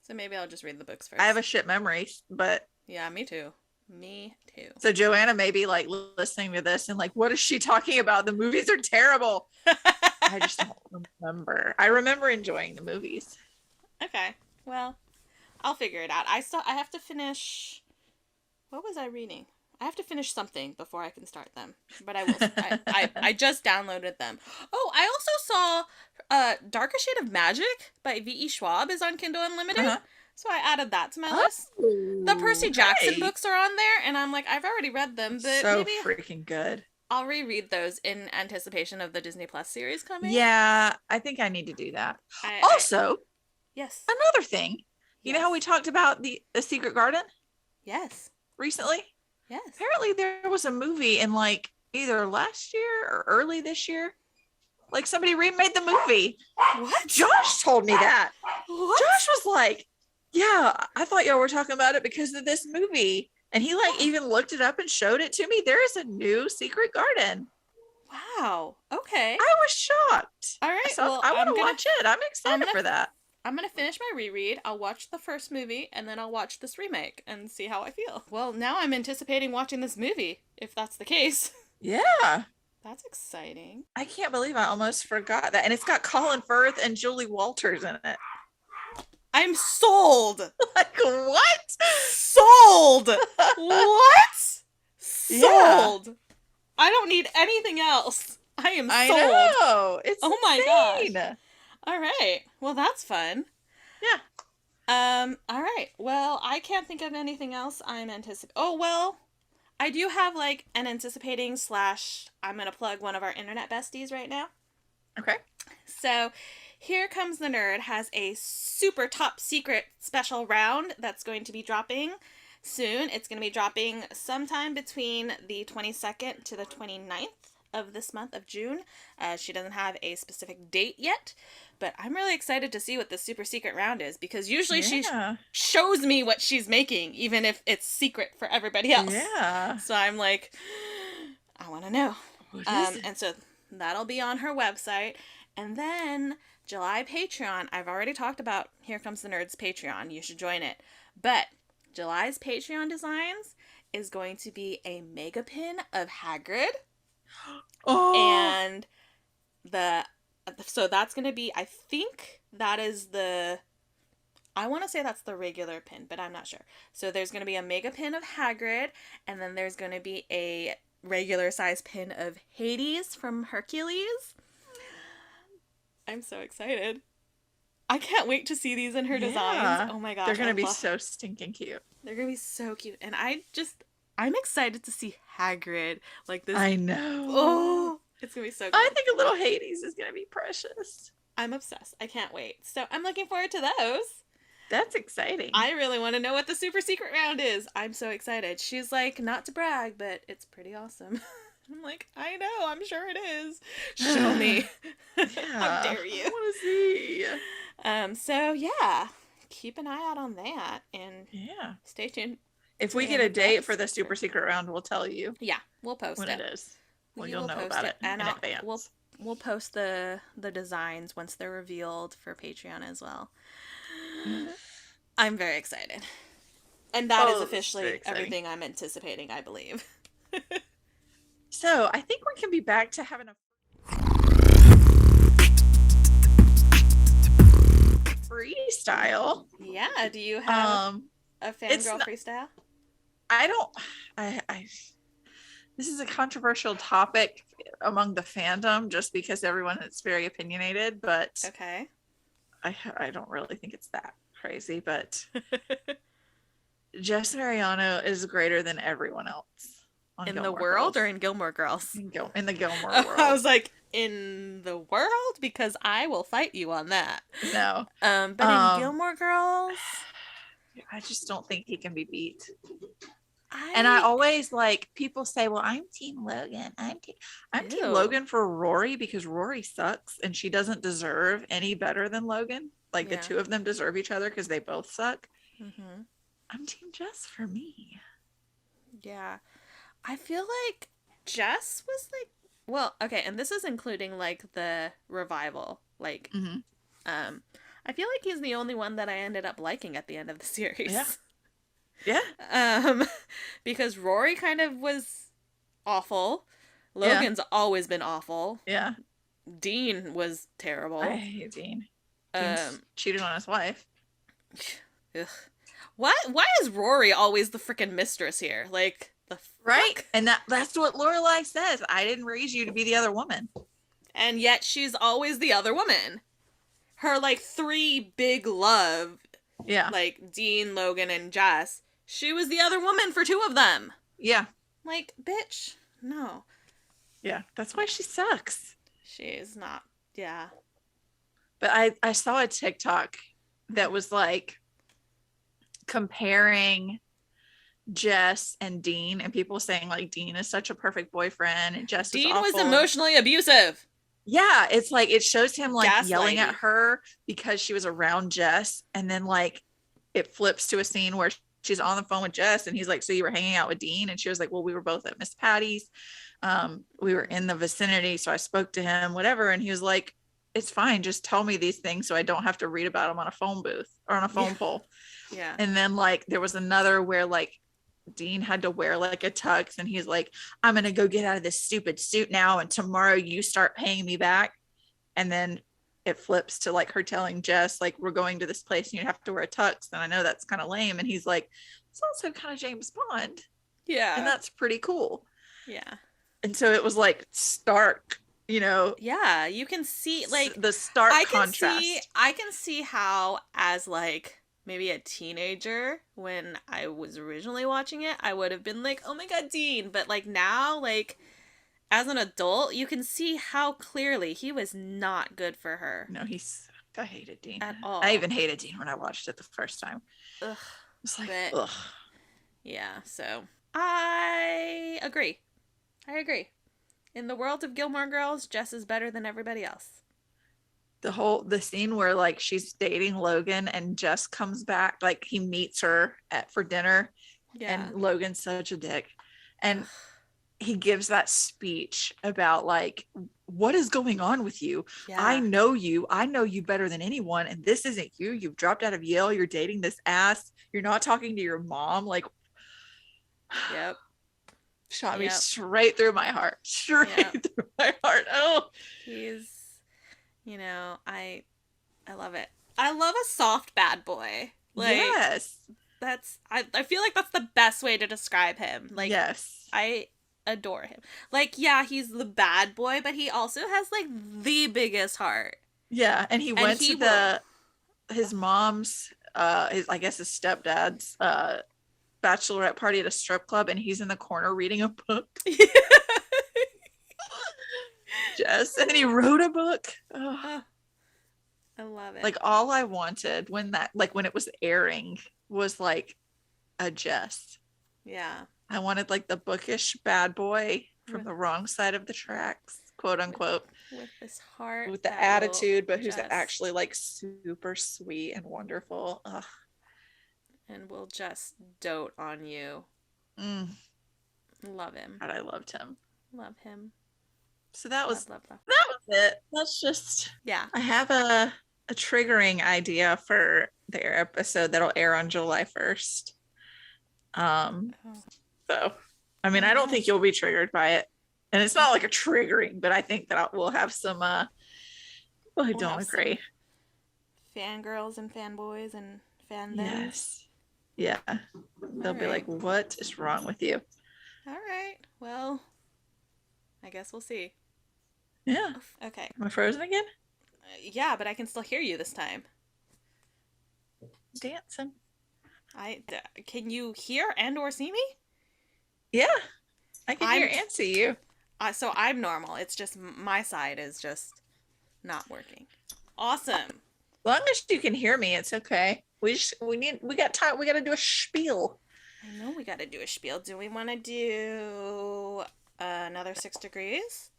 So maybe I'll just read the books first. I have a shit memory, but yeah, me too. Me too. so Joanna may be like listening to this and like, what is she talking about? The movies are terrible. I just don't remember. I remember enjoying the movies. Okay. Well, I'll figure it out. I have to finish. What was I reading? I have to finish something before I can start them. But I will. I just downloaded them. Oh, I also saw Darker Shade of Magic by V.E. Schwab is on Kindle Unlimited. Uh-huh. So I added that to my Oh, list. The Percy Jackson hey. books are on there, and I'm like, I've already read them, but So maybe freaking good. I'll reread those in anticipation of the Disney Plus series coming. Yeah, I think I need to do that. I Also, yes. another thing. You know how we talked about the Secret Garden Yes. recently? Yes. Apparently there was a movie in like either last year or early this year. Like somebody remade the movie. What? Josh told me that. What? Josh was like, yeah, I thought y'all were talking about it because of this movie. And he like even looked it up and showed it to me. There is a new Secret Garden. Wow. Okay. I was shocked. All right. So Well, I want to watch it. I'm I'm excited gonna for that. I'm gonna finish my reread. I'll watch the first movie and then I'll watch this remake and see how I feel. Well, now I'm anticipating watching this movie, if that's the case. Yeah. That's exciting. I can't believe I almost forgot that. And it's got Colin Firth and Julie Walters in it. I'm sold. Like, what? Sold. What? Yeah. Sold. I don't need anything else. I am I sold. know. It's Oh my insane. gosh. All right. Well, that's fun. Yeah. All right. Well, I can't think of anything else I'm anticipating. Oh, well, I do have like an anticipating slash I'm going to plug one of our internet besties right now. Okay. So, Here Comes the Nerd has a super top secret special round that's going to be dropping soon. It's going to be dropping sometime between the 22nd to the 29th of this month of June. She doesn't have a specific date yet, but I'm really excited to see what the super secret round is because usually she shows me what she's making, even if it's secret for everybody else. Yeah. So I'm like, I want to know. What is it? And so that'll be on her website. And then July Patreon, I've already talked about Here Comes the Nerds Patreon. You should join it. But July's Patreon designs is going to be a mega pin of Hagrid. Oh. And so that's going to be, I think that is I want to say that's the regular pin, but I'm not sure. So there's going to be a mega pin of Hagrid, and then there's going to be a regular size pin of Hades from Hercules. I'm so excited. I can't wait to see these in her designs. Oh my gosh. They're going to be so stinking cute. They're going to be so cute. And I'm excited to see Hagrid. Like this. I know. Oh, it's going to be so good. I think a little Hades is going to be precious. I'm obsessed. I can't wait. So I'm looking forward to those. That's exciting. I really want to know what the super secret round is. I'm so excited. She's like, not to brag, but it's pretty awesome. I'm like, I know, I'm sure it is. Show me. Yeah, how dare you? I want to see. So yeah, keep an eye out on that and stay tuned. If we get a date for the super secret round, we'll tell you. Yeah, we'll post when it. it is. Well, you'll know about it in advance. We'll post the designs once they're revealed for Patreon as well. I'm very excited. And that is officially everything I'm anticipating, I believe. So I think we can be back to having a freestyle. Yeah. Do you have a fangirl freestyle? This is a controversial topic among the fandom just because everyone is very opinionated, but okay. I don't really think it's that crazy, but Jess Mariano is greater than everyone else. In the world or in Gilmore Girls? In the Gilmore world. I was like, in the world? Because I will fight you on that. No. But in Gilmore Girls, I just don't think he can be beat. And I always people say, well, I'm Team Logan. I'm Team Logan for Rory because Rory sucks and she doesn't deserve any better than Logan. The two of them deserve each other because they both suck. Mm-hmm. I'm Team Jess for me. Yeah. I feel like Jess was well, okay, and this is including the revival. Mm-hmm. I feel like he's the only one that I ended up liking at the end of the series. Yeah. Because Rory kind of was awful. Logan's always been awful. Yeah. Dean was terrible. I hate Dean. Dean's cheated on his wife. Ugh. Why is Rory always the freaking mistress here? Right? And that's what Lorelai says. I didn't raise you to be the other woman. And yet she's always the other woman. Her three big love. Yeah. Dean, Logan, and Jess. She was the other woman for two of them. Yeah. Bitch. No. Yeah. That's why she sucks. She is not. Yeah. But I saw a TikTok that was comparing Jess and Dean, and people saying Dean is such a perfect boyfriend and Jess Dean is awful. was emotionally abusive. Yeah, it's it shows him yelling Gaslighting. at her because she was around Jess, and then it flips to a scene where she's on the phone with Jess and he's so you were hanging out with Dean, and she was well, we were both at Miss Patty's. we were in the vicinity, so I spoke to him, whatever, and he was like, it's fine, just tell me these things so I don't have to read about them on a phone booth or on a phone pole. Yeah. And then like there was another where like Dean had to wear like a tux, and he's like, I'm gonna go get out of this stupid suit now, and tomorrow you start paying me back. And then it flips to like her telling Jess, like, we're going to this place and you have to wear a tux. And I know that's kind of lame. And he's like, it's also kind of James Bond. Yeah. And that's pretty cool. Yeah. And so it was like stark, you know. Yeah, you can see like the stark contrast. I can see how, as like maybe a teenager when I was originally watching it, I would have been like, oh my god, Dean. But like now, like as an adult, you can see how clearly he was not good for her. No, I hated Dean at all. I even hated Dean when I watched it the first time. Ugh. It's like, ugh. Yeah, so I agree. In the world of Gilmore Girls, Jess is better than everybody else. The scene where like she's dating Logan and Jess comes back, like he meets her for dinner, and Logan's such a dick, and he gives that speech about like, what is going on with you? I know you better than anyone, and this isn't you. You've dropped out of Yale, you're dating this ass, you're not talking to your mom. Like, yep. Shot me straight through my heart. Through my heart. Oh, he's, you know, I love it. I love a soft bad boy. Like, yes, I feel like that's the best way to describe him. Like, yes, I adore him. Like, yeah, he's the bad boy, but he also has like the biggest heart. Yeah, and he went to his mom's I guess his stepdad's bachelorette party at a strip club, and he's in the corner reading a book. Jess, and he wrote a book. Oh, I love it. Like, all I wanted when it was airing was like a Jess. Yeah. I wanted like the bookish bad boy from the wrong side of the tracks, quote unquote. With this heart. With the attitude, but who's actually like super sweet and wonderful. Ugh. And will just dote on you. Love him. God, I loved him. Love him. So that was it. That's just, I have a triggering idea for their episode that'll air on July 1st. So I mean, I don't think you'll be triggered by it, and it's not like a triggering, but I think that we'll have some people who don't agree. Fangirls and fanboys and fandoms. Yes. Yeah, they'll be like, what is wrong with you? All right, well, I guess we'll see. Yeah. Okay. Am I frozen again? Yeah, but I can still hear you this time. Dancing. Can you hear and or see me? Yeah, I can hear and see you. So I'm normal. It's just my side is just not working. Awesome. As long as you can hear me, it's okay. We got time. We got to do a spiel. I know we got to do a spiel. Do we want to do another 6 degrees?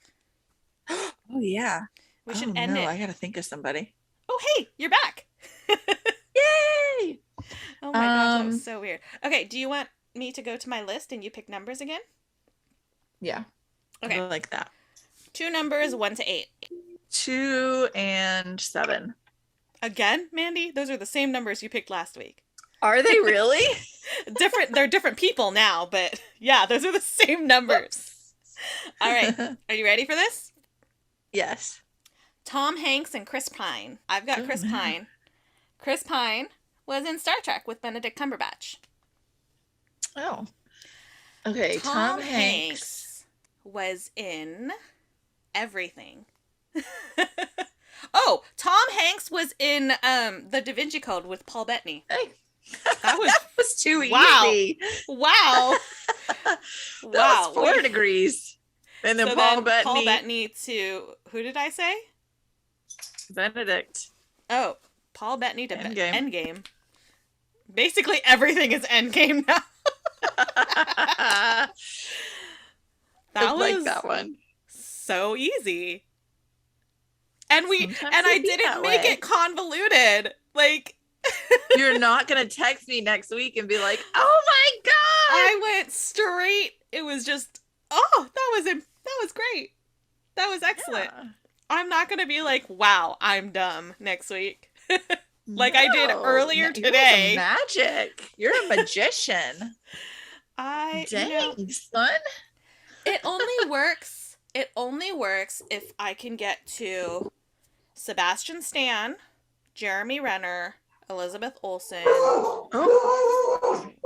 Oh yeah. We should end it. I got to think of somebody. Oh hey, you're back. Yay! Oh my gosh, that was so weird. Okay, do you want me to go to my list and you pick numbers again? Yeah. Okay. I like that. 2 numbers, 1 to 8. 2 and 7. Again, Mandy? Those are the same numbers you picked last week. Are they really? They're different people now, but yeah, those are the same numbers. All right. Are you ready for this? Yes. Tom Hanks and Chris Pine. I've got Chris Pine. Chris Pine was in Star Trek with Benedict Cumberbatch. Oh. Okay, Tom Hanks was in everything. Oh, Tom Hanks was in The Da Vinci Code with Paul Bettany. Hey. That was too easy. Wow. That was 4 degrees. And then Paul Bettany to, who did I say? Benedict. Oh, Paul Bettany to Endgame. Basically everything is Endgame now. I like that one. So easy. And I didn't make it convoluted. Like, you're not gonna text me next week and be like, oh my god, I went straight. It was just, that was That was great. That was excellent. Yeah. I'm not going to be like, wow, I'm dumb next week. Like I did No, earlier you have some today. magic. You're a magician. Dang, Dang, son. it only works. It only works if I can get to Sebastian Stan, Jeremy Renner, Elizabeth Olsen. Oh,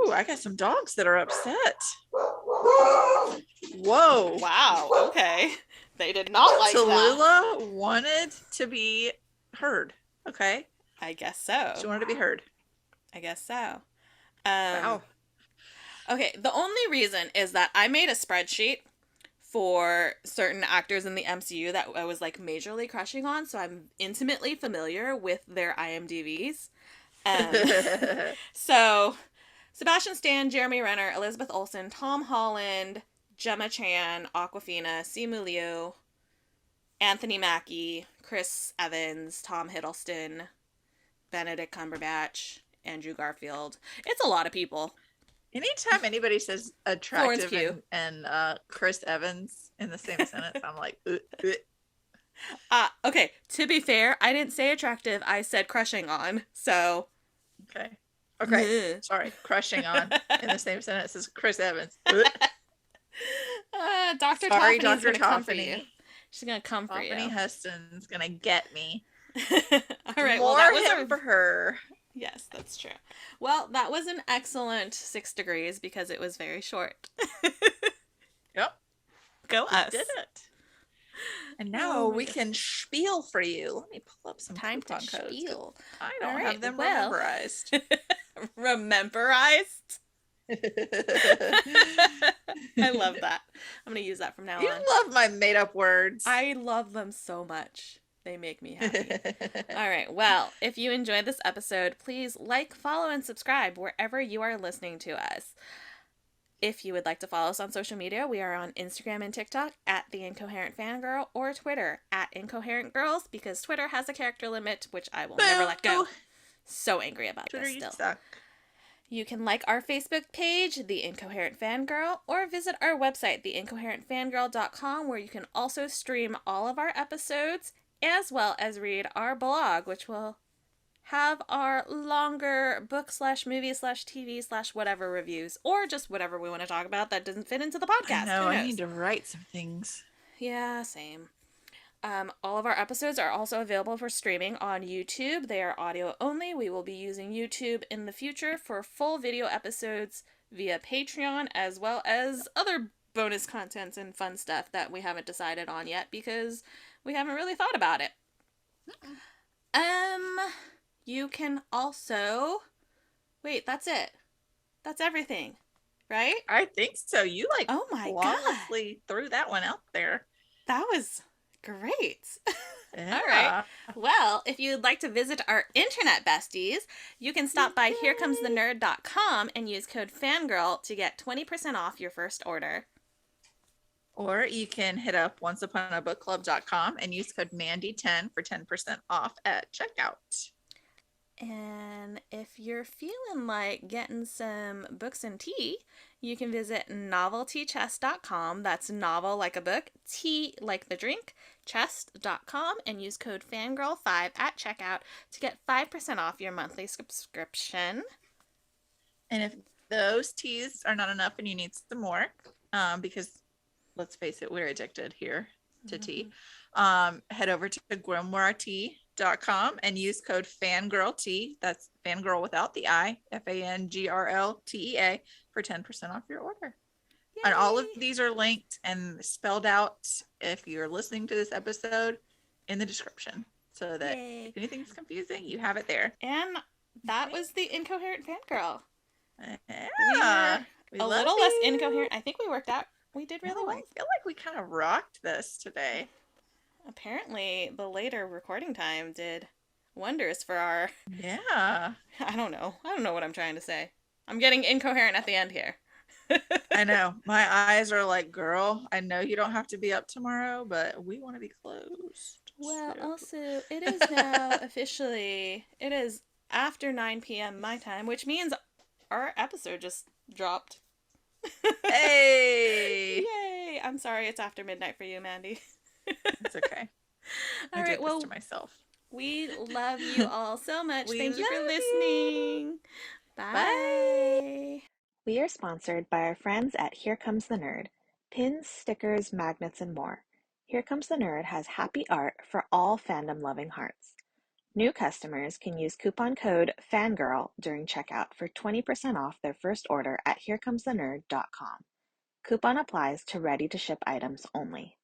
ooh, I got some dogs that are upset. Whoa. Wow, okay. They did not like that. Tallulah wanted to be heard. Okay. I guess She so. wanted to be heard. I guess so. Um, Wow. okay, the only reason is that I made a spreadsheet for certain actors in the MCU that I was like majorly crushing on, so I'm intimately familiar with their IMDb's. Um, so Sebastian Stan, Jeremy Renner, Elizabeth Olsen, Tom Holland, Gemma Chan, Aquafina, Simu Liu, Anthony Mackie, Chris Evans, Tom Hiddleston, Benedict Cumberbatch, Andrew Garfield. It's a lot of people. Anytime anybody says Florence attractive Pugh. and Chris Evans in the same sentence, I'm like, Okay, to be fair, I didn't say attractive, I said crushing on, so. okay. Okay. Sorry. Crushing on in the same sentence as Chris Evans. Dr. Sorry, Toffany's Dr. gonna come for you. Toffany. She's gonna come for Toffany you. Huston's gonna get me. All right, More well, that was him for her. Yes, that's true. Well, that was an excellent 6 degrees because it was very short. Yep. Go us. Did it. And now we can spiel for you. Let me pull up some time coupon to codes. spiel. I don't All right, have them well. memorized. Memorized? I love that. I'm going to use that from now You on. love my made up words. I love them so much. They make me happy. All right. Well, if you enjoyed this episode, please like, follow, and subscribe wherever you are listening to us. If you would like to follow us on social media, we are on Instagram and TikTok at The Incoherent Fangirl or Twitter at Incoherent Girls because Twitter has a character limit, which I will never let go. So angry about Twitter, this you still. suck. You can like our Facebook page, The Incoherent Fangirl, or visit our website, theincoherentfangirl.com, where you can also stream all of our episodes, as well as read our blog, which will have our longer book/movie/TV/whatever reviews, or just whatever we want to talk about that doesn't fit into the podcast. I know, I need to write some things. Yeah, same. All of our episodes are also available for streaming on YouTube. They are audio only. We will be using YouTube in the future for full video episodes via Patreon, as well as other bonus contents and fun stuff that we haven't decided on yet because we haven't really thought about it. You can also... Wait, that's it. That's everything, right? I think so. You oh my flawlessly threw that one out there. That was great. Yeah. All right. Well, if you'd like to visit our internet besties, you can stop by herecomesthenerd.com and use code FANGIRL to get 20% off your first order. Or you can hit up onceuponabookclub.com and use code Mandy10 for 10% off at checkout. And if you're feeling like getting some books and tea, you can visit noveltychest.com. That's novel like a book, tea like the drink, chest.com, and use code FANGIRL5 at checkout to get 5% off your monthly subscription. And if those teas are not enough and you need some more, because let's face it, we're addicted here to tea, head over to grimoiretea.com and use code FANGIRLT. That's fangirl without the I, FANGRLTEA, for 10% off your order. Yay. And all of these are linked and spelled out if you're listening to this episode in the description, so that if anything's confusing, you have it there. And that was the Incoherent Fangirl. Yeah, we were a little less incoherent. I think we worked out. We did really well. I feel like we kind of rocked this today. Apparently, the later recording time did wonders for our... Yeah. I don't know what I'm trying to say. I'm getting incoherent at the end here. I know. My eyes are like, girl, I know you don't have to be up tomorrow, but we want to be closed. Well, also, it is now officially... It is after 9 p.m. my time, which means our episode just dropped Hey, Yay! I'm sorry it's after midnight for you, Mandy. it's okay. I All do right, this to well, myself. we love you all so much. We Thank you for love you. listening. Bye. Bye. We are sponsored by our friends at Here Comes the Nerd. Pins, stickers, magnets, and more. Here Comes the Nerd has happy art for all fandom-loving hearts. New customers can use coupon code FANGIRL during checkout for 20% off their first order at herecomesthenerd.com. Coupon applies to ready-to-ship items only.